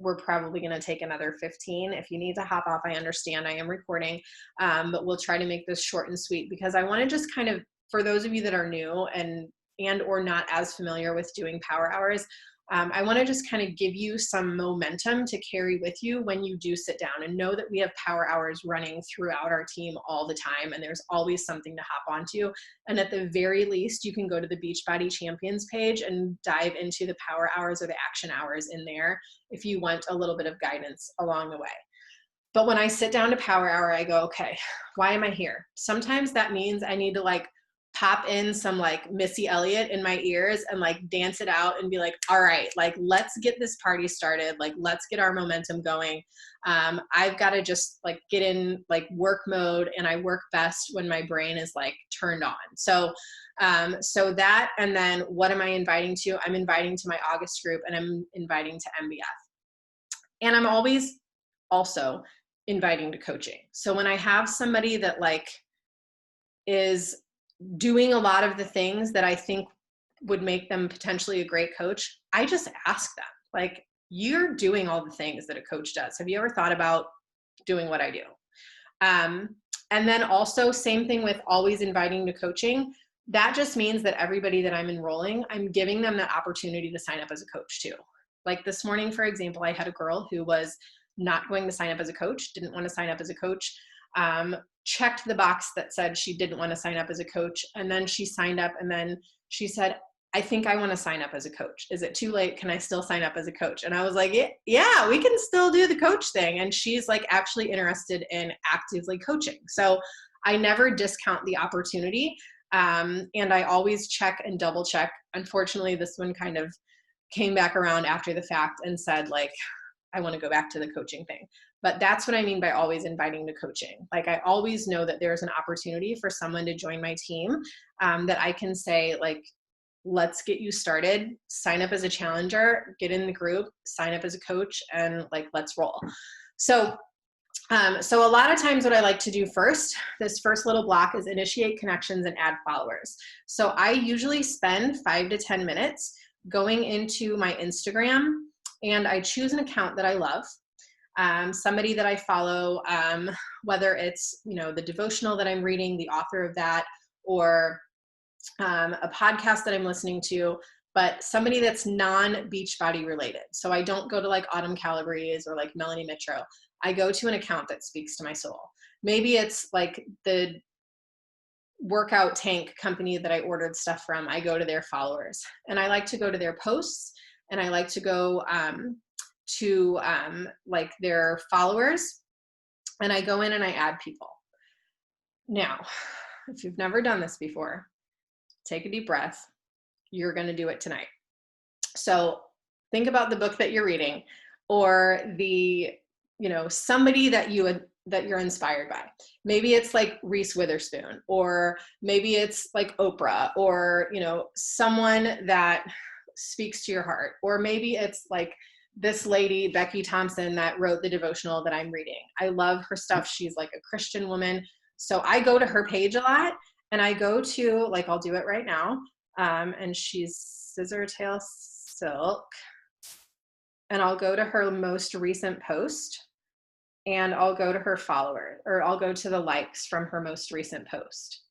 We're probably going to take another 15. If you need to hop off, I understand, I am recording, but we'll try to make this short and sweet, because I want to just kind of, for those of you that are new and or not as familiar with doing power hours, I want to just kind of give you some momentum to carry with you when you do sit down, and know that we have power hours running throughout our team all the time, and there's always something to hop onto. And at the very least, you can go to the Beachbody Champions page and dive into the power hours or the action hours in there if you want a little bit of guidance along the way. But when I sit down to power hour, I go, okay, why am I here? Sometimes that means I need to like pop in some like Missy Elliott in my ears and like dance it out and be like, all right, like, let's get this party started. Like, let's get our momentum going. I've got to just like get in like work mode, and I work best when my brain is like turned on. So, so that, and then what am I inviting to? I'm inviting to my August group, and I'm inviting to MBF. And I'm always also inviting to coaching. So when I have somebody that like is doing a lot of the things that I think would make them potentially a great coach, I just ask them, like, you're doing all the things that a coach does. Have you ever thought about doing what I do? And then also same thing with always inviting to coaching. That just means that everybody that I'm enrolling, I'm giving them the opportunity to sign up as a coach too. Like this morning, for example, I had a girl who was not going to sign up as a coach, didn't want to sign up as a coach, checked the box that said she didn't want to sign up as a coach. And then she signed up, and then she said, I think I want to sign up as a coach. Is it too late? Can I still sign up as a coach? And I was like, yeah, we can still do the coach thing. And she's like actually interested in actively coaching. So I never discount the opportunity. And I always check and double check. Unfortunately, this one kind of came back around after the fact and said, like, I want to go back to the coaching thing. But that's what I mean by always inviting to coaching. Like, I always know that there's an opportunity for someone to join my team, that I can say, like, let's get you started, sign up as a challenger, get in the group, sign up as a coach, and like, let's roll. So, so a lot of times what I like to do first, this first little block, is initiate connections and add followers. So I usually spend 5 to 10 minutes going into my Instagram, and I choose an account that I love, somebody that I follow, whether it's, you know, the devotional that I'm reading, the author of that, or a podcast that I'm listening to, but somebody that's non-Beachbody related. So I don't go to like Autumn Calabrese or like Melanie Mitro. I go to an account that speaks to my soul. Maybe it's like the workout tank company that I ordered stuff from. I go to their followers, and I like to go to their posts, and I like to go to like their followers, and I go in and I add people. Now, if you've never done this before, take a deep breath. You're going to do it tonight. So think about the book that you're reading, or the, you know, somebody that you're inspired by. Maybe it's like Reese Witherspoon, or maybe it's like Oprah, or, you know, someone that speaks to your heart, or maybe it's like this lady, Becky Thompson, that wrote the devotional that I'm reading. I love her stuff. She's like a Christian woman. So I go to her page a lot, and I go to, like, I'll do it right now. And she's Scissortail Silk. And I'll go to her most recent post, and I'll go to her follower, or I'll go to the likes from her most recent post.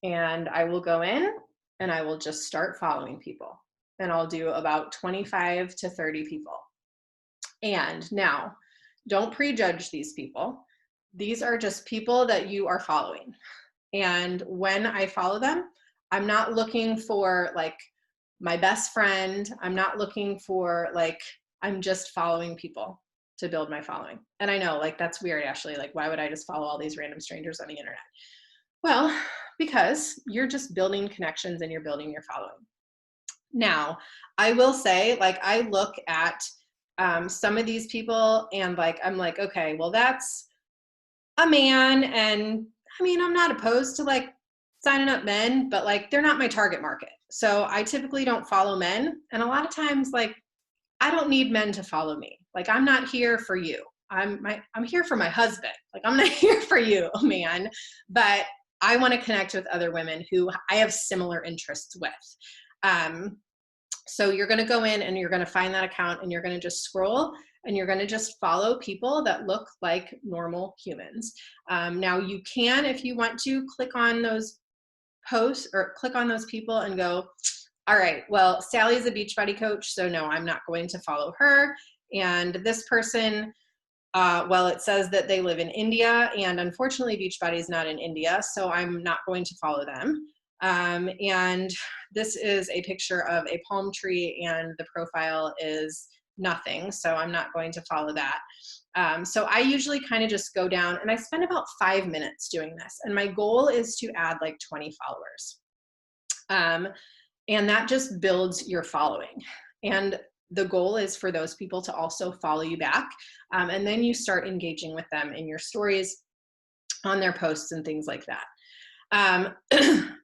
And I will go in and I will just start following people. and I'll do about 25 to 30 people. And now, don't prejudge these people. These are just people that you are following. And when I follow them, I'm not looking for like my best friend. I'm not looking for like, I'm just following people to build my following. And I know like that's weird, Ashley. Like, why would I just follow all these random strangers on the internet? Well, because you're just building connections and you're building your following. Now, I will say, like, I look at some of these people and like, I'm like, okay, well, that's a man. And I mean, I'm not opposed to like signing up men, but like, they're not my target market. So I typically don't follow men. And a lot of times, like, I don't need men to follow me. Like, I'm not here for you. I'm here for my husband. Like, I'm not here for you, man. But I want to connect with other women who I have similar interests with. So you're going to go in and you're going to find that account and you're going to just scroll and you're going to just follow people that look like normal humans. Now you can, if you want to, click on those posts or click on those people and go, all right, well, Sally's a Beachbody coach, so no, I'm not going to follow her. And this person, well, it says that they live in India, and unfortunately Beachbody is not in India, so I'm not going to follow them. And this is a picture of a palm tree and the profile is nothing, so I'm not going to follow that. So I usually kind of just go down and I spend about 5 minutes doing this, and my goal is to add like 20 followers. And that just builds your following. And the goal is for those people to also follow you back. And then you start engaging with them in your stories, on their posts and things like that.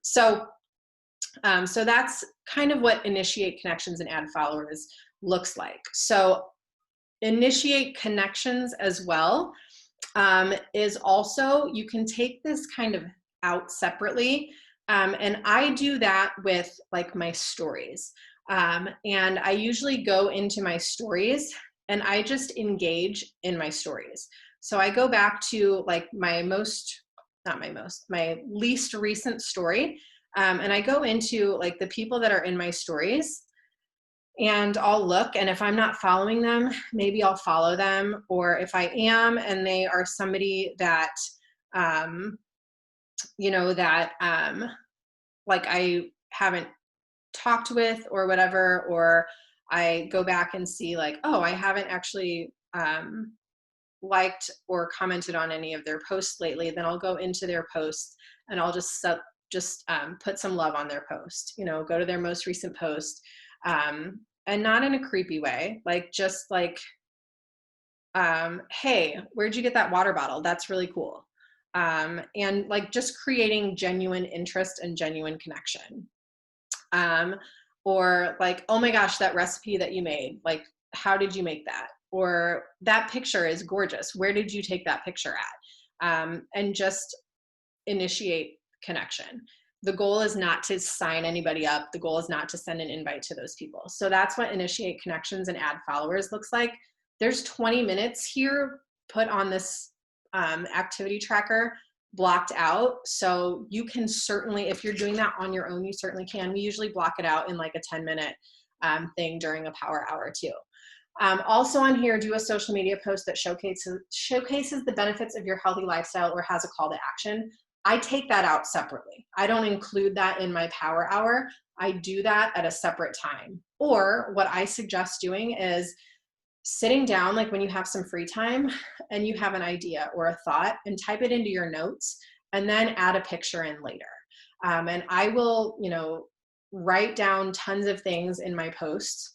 So that's kind of what initiate connections and add followers looks like. So initiate connections as well is also, you can take this kind of out separately. And I do that with like my stories. And I usually go into my stories and I just engage in my stories. So I go back to like my least recent story. And I go into like the people that are in my stories and I'll look, and if I'm not following them, maybe I'll follow them. Or if I am, and they are somebody that, like I haven't talked with or whatever, or I go back and see like, oh, I haven't actually liked or commented on any of their posts lately, then I'll go into their posts and I'll just put some love on their post, go to their most recent post, and not in a creepy way, like just like, hey, where'd you get that water bottle? That's really cool. And like just creating genuine interest and genuine connection. Or like, oh my gosh, that recipe that you made, like, how did you make that? Or that picture is gorgeous. Where did you take that picture at? And just initiate connection. The goal is not to sign anybody up. The goal is not to send an invite to those people. So that's what initiate connections and add followers looks like. There's 20 minutes here put on this activity tracker blocked out. So you can certainly, if you're doing that on your own, you certainly can. We usually block it out in like a 10-minute thing during a power hour too. Also on here, do a social media post that showcases the benefits of your healthy lifestyle or has a call to action. I take that out separately. I don't include that in my power hour. I do that at a separate time. Or what I suggest doing is sitting down, like when you have some free time and you have an idea or a thought, and type it into your notes and then add a picture in later. And I will, write down tons of things in my posts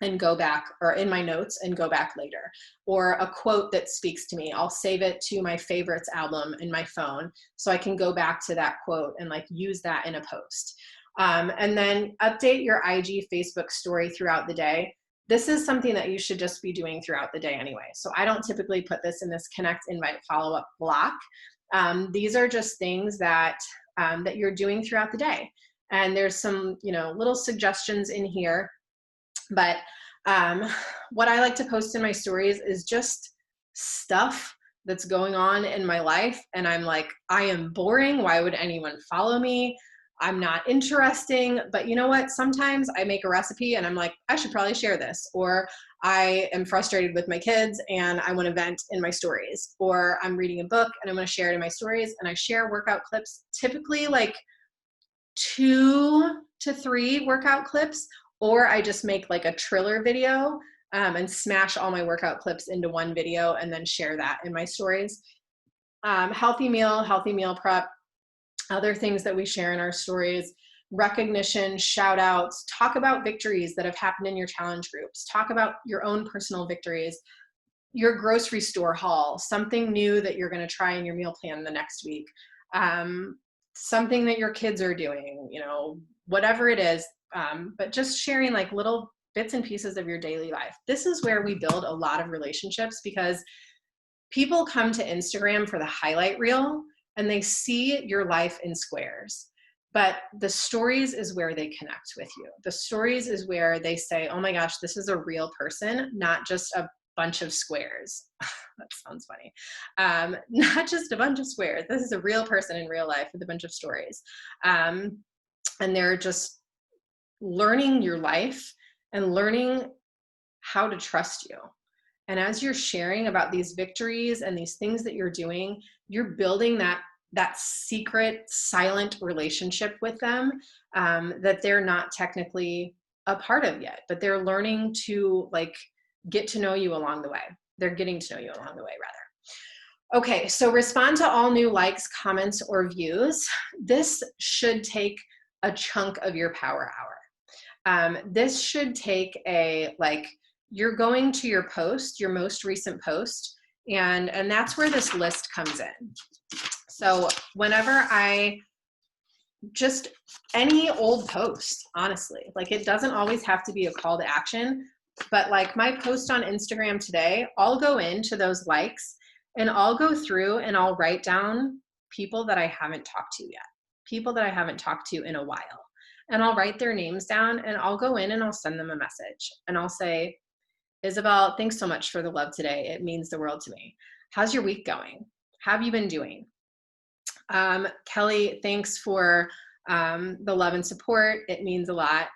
and go back, or in my notes and go back later. Or a quote that speaks to me, I'll save it to my favorites album in my phone so I can go back to that quote and like use that in a post. And then update your IG Facebook story throughout the day. This is something that you should just be doing throughout the day anyway. So I don't typically put this in this connect, invite, follow-up block. These are just things that you're doing throughout the day. And there's some, little suggestions in here. But what I like to post in my stories is just stuff that's going on in my life. And I'm like, I am boring. Why would anyone follow me? I'm not interesting, but you know what? Sometimes I make a recipe and I'm like, I should probably share this. Or I am frustrated with my kids and I want to vent in my stories. Or I'm reading a book and I'm going to share it in my stories. And I share workout clips, typically like 2 to 3 workout clips, or I just make like a Triller video and smash all my workout clips into one video and then share that in my stories. Healthy meal prep, other things that we share in our stories, recognition, shout outs, talk about victories that have happened in your challenge groups, talk about your own personal victories, your grocery store haul, something new that you're going to try in your meal plan the next week, something that your kids are doing, you know, whatever it is, but just sharing like little bits and pieces of your daily life. This is where we build a lot of relationships, because people come to Instagram for the highlight reel and they see your life in squares. But the stories is where they connect with you. The stories is where they say, oh my gosh, this is a real person, not just a bunch of squares. That sounds funny. Not just a bunch of squares. This is a real person in real life with a bunch of stories. And they're just learning your life and learning how to trust you. And as you're sharing about these victories and these things that you're doing, you're building that secret, silent relationship with them that they're not technically a part of yet, but they're learning to like get to know you along the way. They're getting to know you along the way, rather. Okay, so respond to all new likes, comments, or views. This should take a chunk of your power hour. This should take you're going to your post, your most recent post, and that's where this list comes in. So whenever any old post, honestly, like it doesn't always have to be a call to action, but like my post on Instagram today, I'll go into those likes and I'll go through and I'll write down people that I haven't talked to yet, people that I haven't talked to in a while. And I'll write their names down and I'll go in and I'll send them a message and I'll say, Isabel, thanks so much for the love today. It means the world to me. How's your week going? How have you been doing? Kelly, thanks for the love and support. It means a lot.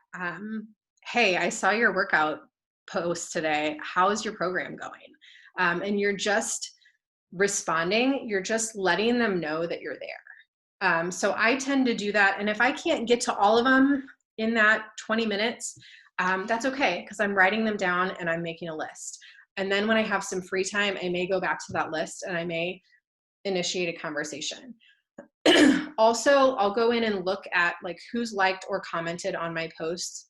Hey, I saw your workout post today. How's your program going? And you're just responding. You're just letting them know that you're there. So I tend to do that. And if I can't get to all of them in that 20 minutes, that's okay, because I'm writing them down and I'm making a list. And then when I have some free time, I may go back to that list and I may initiate a conversation. Also, I'll go in and look at like who's liked or commented on my posts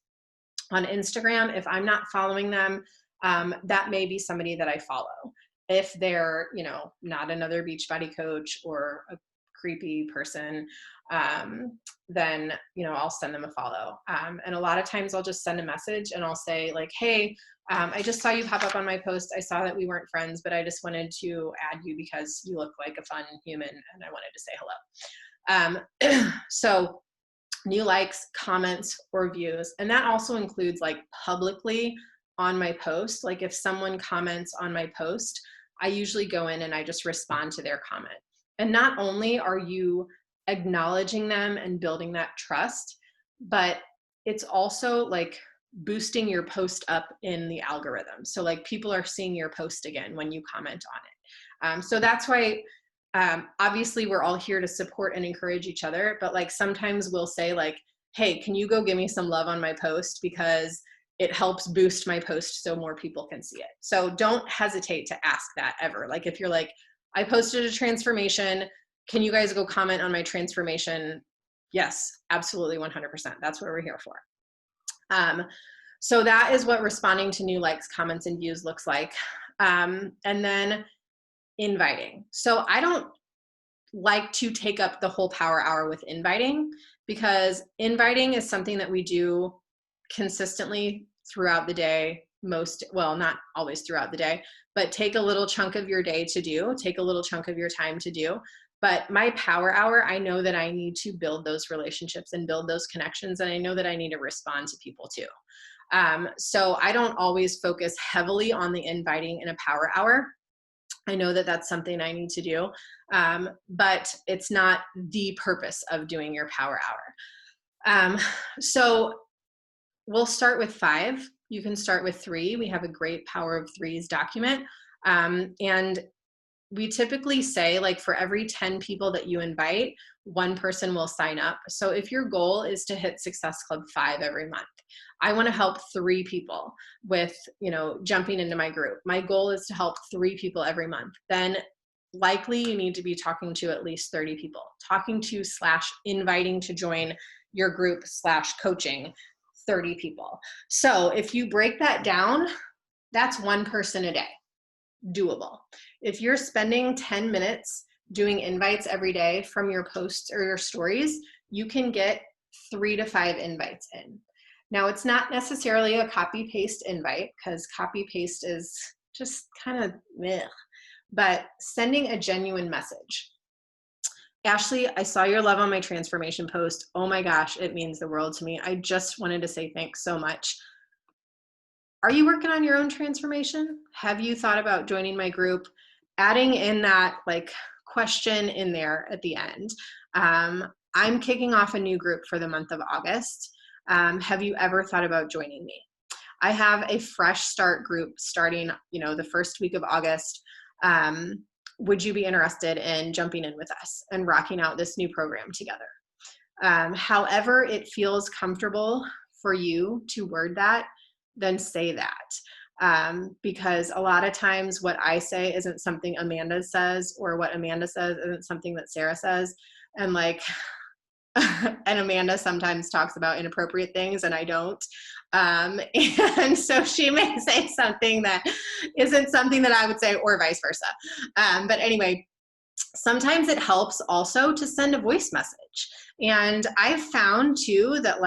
on Instagram. If I'm not following them, that may be somebody that I follow. If they're, you know, not another Beachbody coach or a creepy person, then, you know, I'll send them a follow. And a lot of times I'll just send a message and I'll say like, hey, I just saw you pop up on my post. I saw that we weren't friends, but I just wanted to add you because you look like a fun human and I wanted to say hello. So new likes, comments, or views. And that also includes like publicly on my post. Like if someone comments on my post, I usually go in and I just respond to their comment. And not only are you acknowledging them and building that trust, but it's also like boosting your post up in the algorithm. So like people are seeing your post again when you comment on it. So that's why obviously we're all here to support and encourage each other, but like sometimes we'll say like, hey, can you go give me some love on my post because it helps boost my post so more people can see it. So don't hesitate to ask that ever. Like if you're like, I posted a transformation, can you guys go comment on my transformation? Yes, absolutely, 100%. That's what we're here for. So that is what responding to new likes, comments, and views looks like. And then inviting. So I don't like to take up the whole power hour with inviting, because inviting is something that we do consistently throughout the day. Well, not always throughout the day, but take a little chunk of your day to do, take a little chunk of your time to do. But my power hour, I know that I need to build those relationships and build those connections. And I know that I need to respond to people too. So I don't always focus heavily on the inviting in a power hour. I know that that's something I need to do, but it's not the purpose of doing your power hour. So we'll start with 5. You can start with 3. We have a great Power of Threes document. And we typically say, like, for every 10 people that you invite, 1 person will sign up. So if your goal is to hit Success Club 5 every month, I want to help 3 people with, jumping into my group. My goal is to help 3 people every month. Then likely you need to be talking to at least 30 people, talking to / inviting to join your group / coaching 30 people. So if you break that down, that's 1 person a day. Doable. If you're spending 10 minutes doing invites every day from your posts or your stories, you can get 3 to 5 invites in. Now, it's not necessarily a copy paste invite, because copy paste is just kind of meh, but sending a genuine message. Ashley, I saw your love on my transformation post. Oh my gosh, it means the world to me. I just wanted to say thanks so much. Are you working on your own transformation? Have you thought about joining my group? Adding in that question in there at the end. I'm kicking off a new group for the month of August. Have you ever thought about joining me? I have a fresh start group starting, the first week of August. Would you be interested in jumping in with us and rocking out this new program together? However it feels comfortable for you to word that, then say that. Because a lot of times what I say isn't something Amanda says, or what Amanda says isn't something that Sarah says. And and Amanda sometimes talks about inappropriate things and I don't. And so she may say something that isn't something that I would say, or vice versa. But anyway, sometimes it helps also to send a voice message. And I've found too that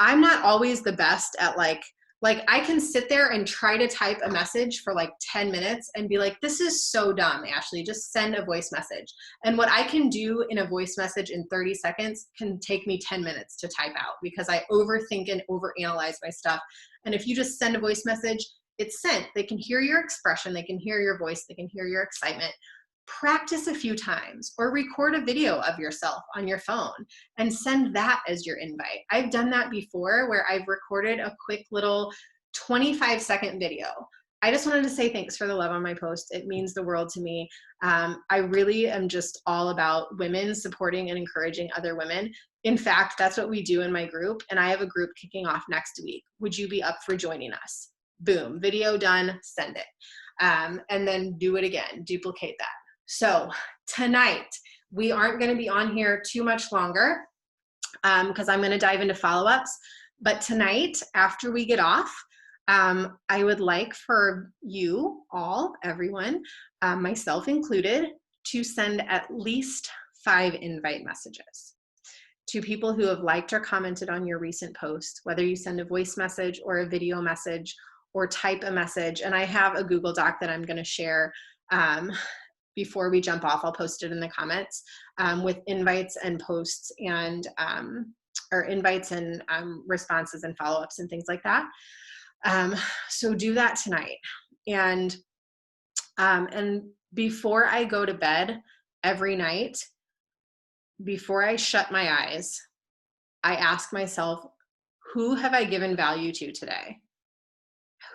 I'm not always the best at I can sit there and try to type a message for 10 minutes and be like, this is so dumb, Ashley, just send a voice message. And what I can do in a voice message in 30 seconds can take me 10 minutes to type out, because I overthink and overanalyze my stuff. And if you just send a voice message, it's sent. They can hear your expression, they can hear your voice, they can hear your excitement. Practice a few times, or record a video of yourself on your phone and send that as your invite. I've done that before, where I've recorded a quick little 25-second video. I just wanted to say thanks for the love on my post. It means the world to me. I really am just all about women supporting and encouraging other women. In fact, that's what we do in my group, and I have a group kicking off next week. Would you be up for joining us? Boom, video done, send it. And then do it again, duplicate that. So tonight, we aren't going to be on here too much longer, because I'm going to dive into follow-ups. But tonight, after we get off, I would like for you all, everyone, myself included, to send at least 5 invite messages to people who have liked or commented on your recent post, whether you send a voice message or a video message or type a message. And I have a Google Doc that I'm going to share before we jump off. I'll post it in the comments with invites and posts and or invites and responses and follow-ups and things like that. So do that tonight. And before I go to bed every night, before I shut my eyes, I ask myself, who have I given value to today?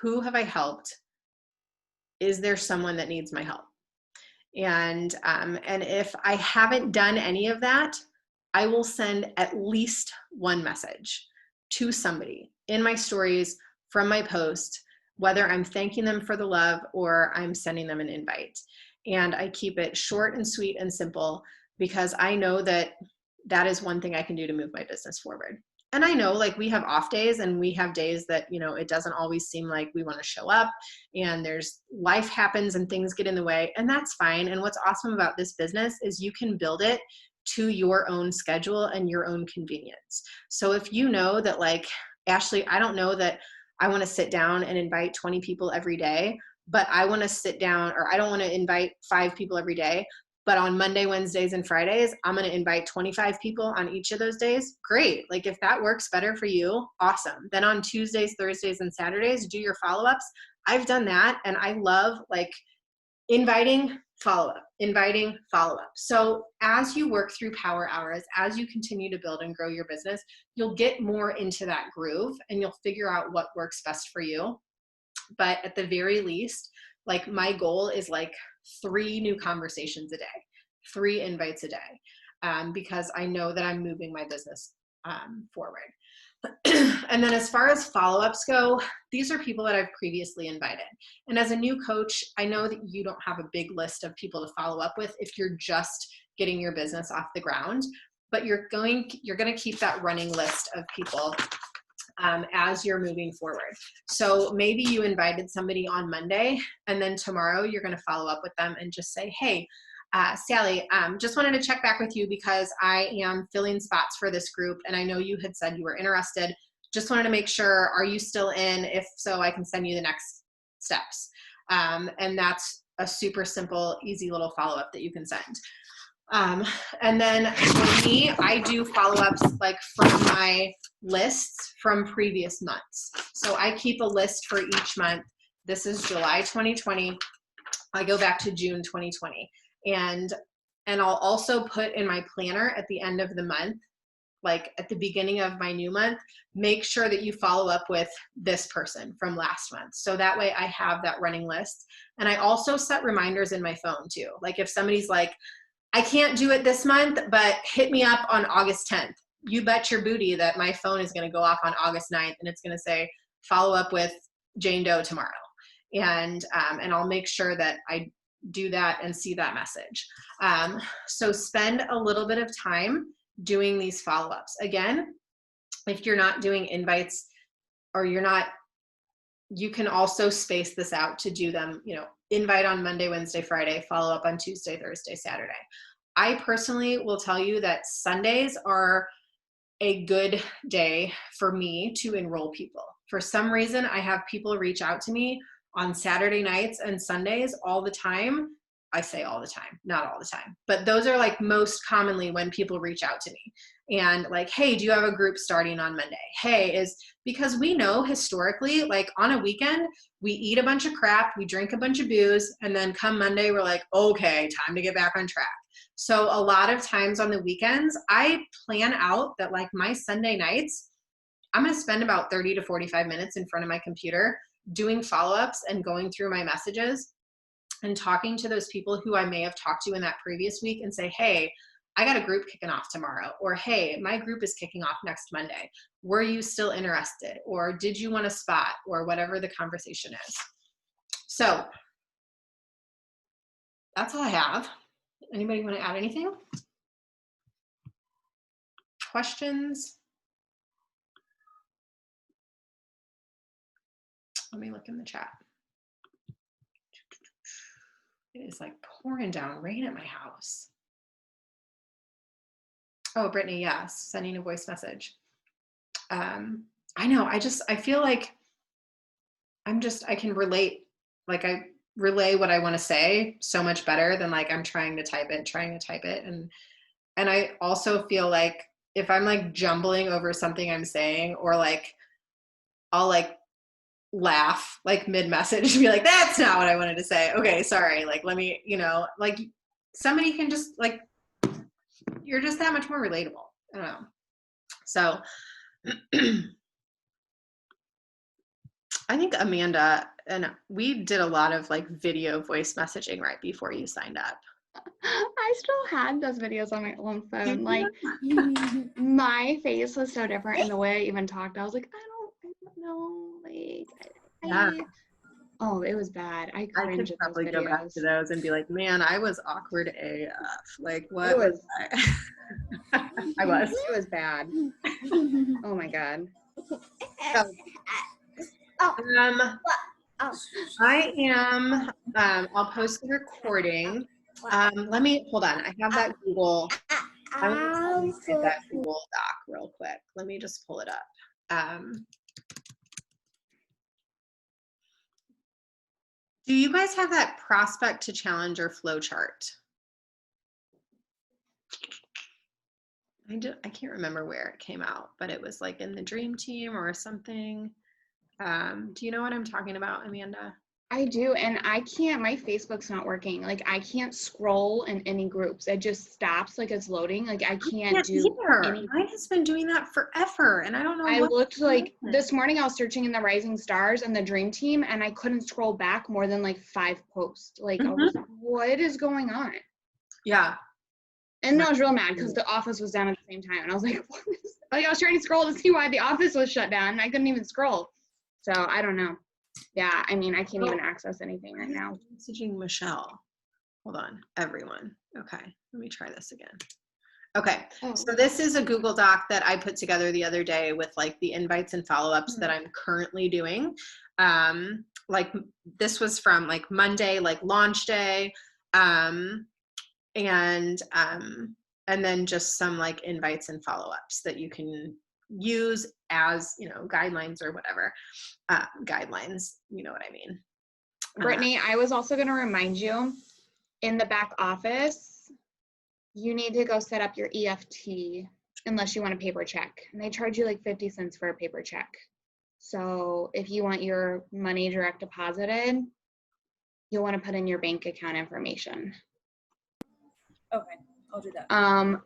Who have I helped? Is there someone that needs my help? And if I haven't done any of that, I will send at least 1 message to somebody in my stories from my post, whether I'm thanking them for the love or I'm sending them an invite. And I keep it short and sweet and simple, because I know that that is one thing I can do to move my business forward. And I know we have off days, and we have days that, it doesn't always seem like we want to show up, and life happens and things get in the way, and that's fine. And what's awesome about this business is you can build it to your own schedule and your own convenience. So if you know that Ashley, I don't know that I want to sit down and invite 20 people every day, but I want to sit down, or I don't want to invite 5 people every day, but on Monday, Wednesdays, and Fridays, I'm going to invite 25 people on each of those days. Great. If that works better for you, awesome. Then on Tuesdays, Thursdays, and Saturdays, do your follow-ups. I've done that, and I love inviting follow-up, inviting follow-up. So as you work through power hours, as you continue to build and grow your business, you'll get more into that groove and you'll figure out what works best for you. But at the very least, like my goal is like 3 new conversations a day, 3 invites a day, because I know that I'm moving my business forward. And then as far as follow-ups go, these are people that I've previously invited. And as a new coach, I know that you don't have a big list of people to follow up with if you're just getting your business off the ground, but you're going to keep that running list of people as you're moving forward. So maybe you invited somebody on Monday, and then tomorrow you're going to follow up with them and just say, hey, Sally, just wanted to check back with you because I am filling spots for this group and I know you had said you were interested. Just wanted to make sure, are you still in? If so, I can send you the next steps. And that's a super simple, easy little follow-up that you can send. And then for me, I do follow-ups like from my lists from previous months. So I keep a list for each month. This is July 2020. I go back to June 2020. And I'll also put in my planner at the end of the month, like at the beginning of my new month, make sure that you follow up with this person from last month. So that way I have that running list. And I also set reminders in my phone too. Like if somebody's like, I can't do it this month, but hit me up on August 10th. You bet your booty that my phone is going to go off on August 9th and it's going to say, follow up with Jane Doe tomorrow. And I'll make sure that I do that and see that message. So spend a little bit of time doing these follow-ups. Again, if you're not doing invites or you can also space this out to do them, invite on Monday, Wednesday, Friday, follow up on Tuesday, Thursday, Saturday. I personally will tell you that Sundays are a good day for me to enroll people. For some reason, I have people reach out to me on Saturday nights and Sundays all the time. I say all the time, not all the time, but those are like most commonly when people reach out to me and like, hey, do you have a group starting on Monday? Hey, is because we know historically, like on a weekend, we eat a bunch of crap, we drink a bunch of booze, and then come Monday, we're like, okay, time to get back on track. So a lot of times on the weekends, I plan out that like my Sunday nights, I'm going to spend about 30 to 45 minutes in front of my computer doing follow-ups and going through my messages and talking to those people who I may have talked to in that previous week and say, hey, I got a group kicking off tomorrow, or hey, my group is kicking off next Monday. Were you still interested? Or did you want a spot? Or whatever the conversation is. So that's all I have. Anybody want to add anything? Questions? Let me look in the chat. It is like pouring down rain at my house. Oh, Brittany, yes, sending a voice message. I know, I feel like I can relate, like I relay what I want to say so much better than like I'm trying to type it. And I also feel like if I'm like jumbling over something I'm saying, or like I'll like laugh like mid-message and be like, that's not what I wanted to say. Okay, sorry. Like, let me, like somebody can just like, you're just that much more relatable. I don't know. So I think Amanda and we did a lot of like video voice messaging right before you signed up. I still had those videos on my own phone. Like my face was so different, and the way I even talked, I was like, I don't know, like, Yeah. Oh, it was bad. I I cringe could at those probably go back videos. to those and be like, man, I was awkward AF. Like, what It was I was. It was bad. Oh my god. I am, I'll post the recording. Let me, hold on. I have that Google, I want to get that Google Doc real quick. Let me just pull it up. Do you guys have that prospect to challenger flow chart? I can't remember where it came out, but it was like in the Dream Team or something. Do you know what I'm talking about, Amanda? I do, and I can't, my Facebook's not working. Like, I can't scroll in any groups. It just stops, like, it's loading. Like, I can't do any. Mine has been doing that forever, and I don't know I what. looked, like, this morning I was searching in the Rising Stars and the Dream Team, and I couldn't scroll back more than, like, 5 posts. Like, I was like, what is going on? Yeah. And I was real mad because The Office was down at the same time. And I was like, what is, like, I was trying to scroll to see why The Office was shut down. And I couldn't even scroll. So I don't know. Yeah, I mean, I can't even access anything right now. Messaging Michelle. Hold on, everyone. Okay, let me try this again. Okay, so this is a Google Doc that I put together the other day with like the invites and follow-ups that I'm currently doing. Like this was from like Monday, like launch day. And then just some like invites and follow-ups that you can use as, you know, guidelines or whatever. Guidelines, you know what I mean. Brittany, I was also going to remind you, in the back office, you need to go set up your EFT unless you want a paper check. And they charge you like 50 cents for a paper check. So if you want your money direct deposited, you'll want to put in your bank account information. Okay, I'll do that.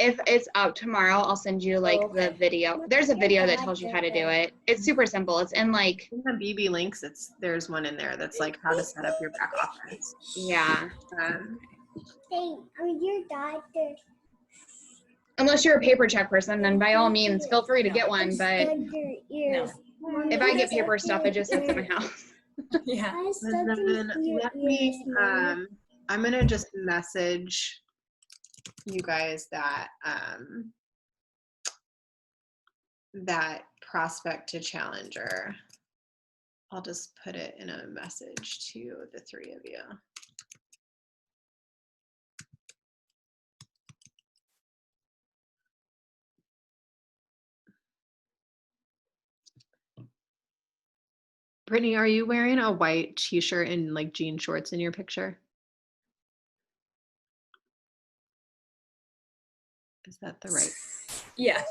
If it's out tomorrow, I'll send you like the video. There's a video that tells you how to do it. It's super simple. It's in like in the BB links. There's one in there that's like how to set up your back office. Yeah. Hey, I'm your doctor. Unless you're a paper check person, then by all means, feel free to get one. But No. if I get paper stuff, it just sits in my house. Yeah. And then let me, I'm gonna just message you guys that that prospect to challenger. I'll just put it in a message to the 3 of you. Brittany, are you wearing a white t-shirt and like jean shorts in your picture? Is that the right? Yeah.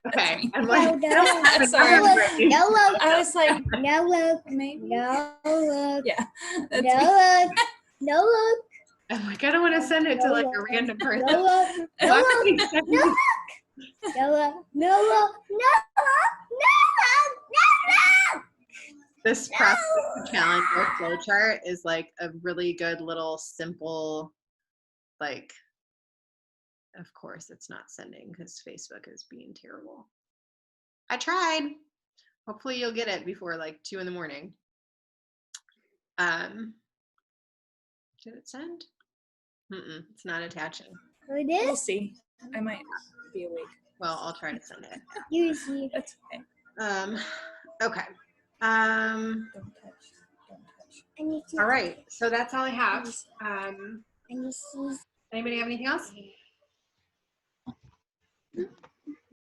Okay. I'm No, like, no. Sorry. No look. I was like, No look. maybe. No look. Yeah. That's No me. look. No look. I'm like, I don't want to send it to like a random person. No look. No Why look. would we send No it? look. No look. No look. No look. No look. This prospect calendar flowchart is like a really good little simple, like, of course it's not sending because Facebook is being terrible. I tried. Hopefully you'll get it before like 2 in the morning. Did it send? It's not attaching. For We'll this, see. I might be awake. Well, I'll try to send it. you see. That's okay. Okay. Don't touch. Don't touch. And you see. All right. So that's all I have. And you see. Anybody have anything else?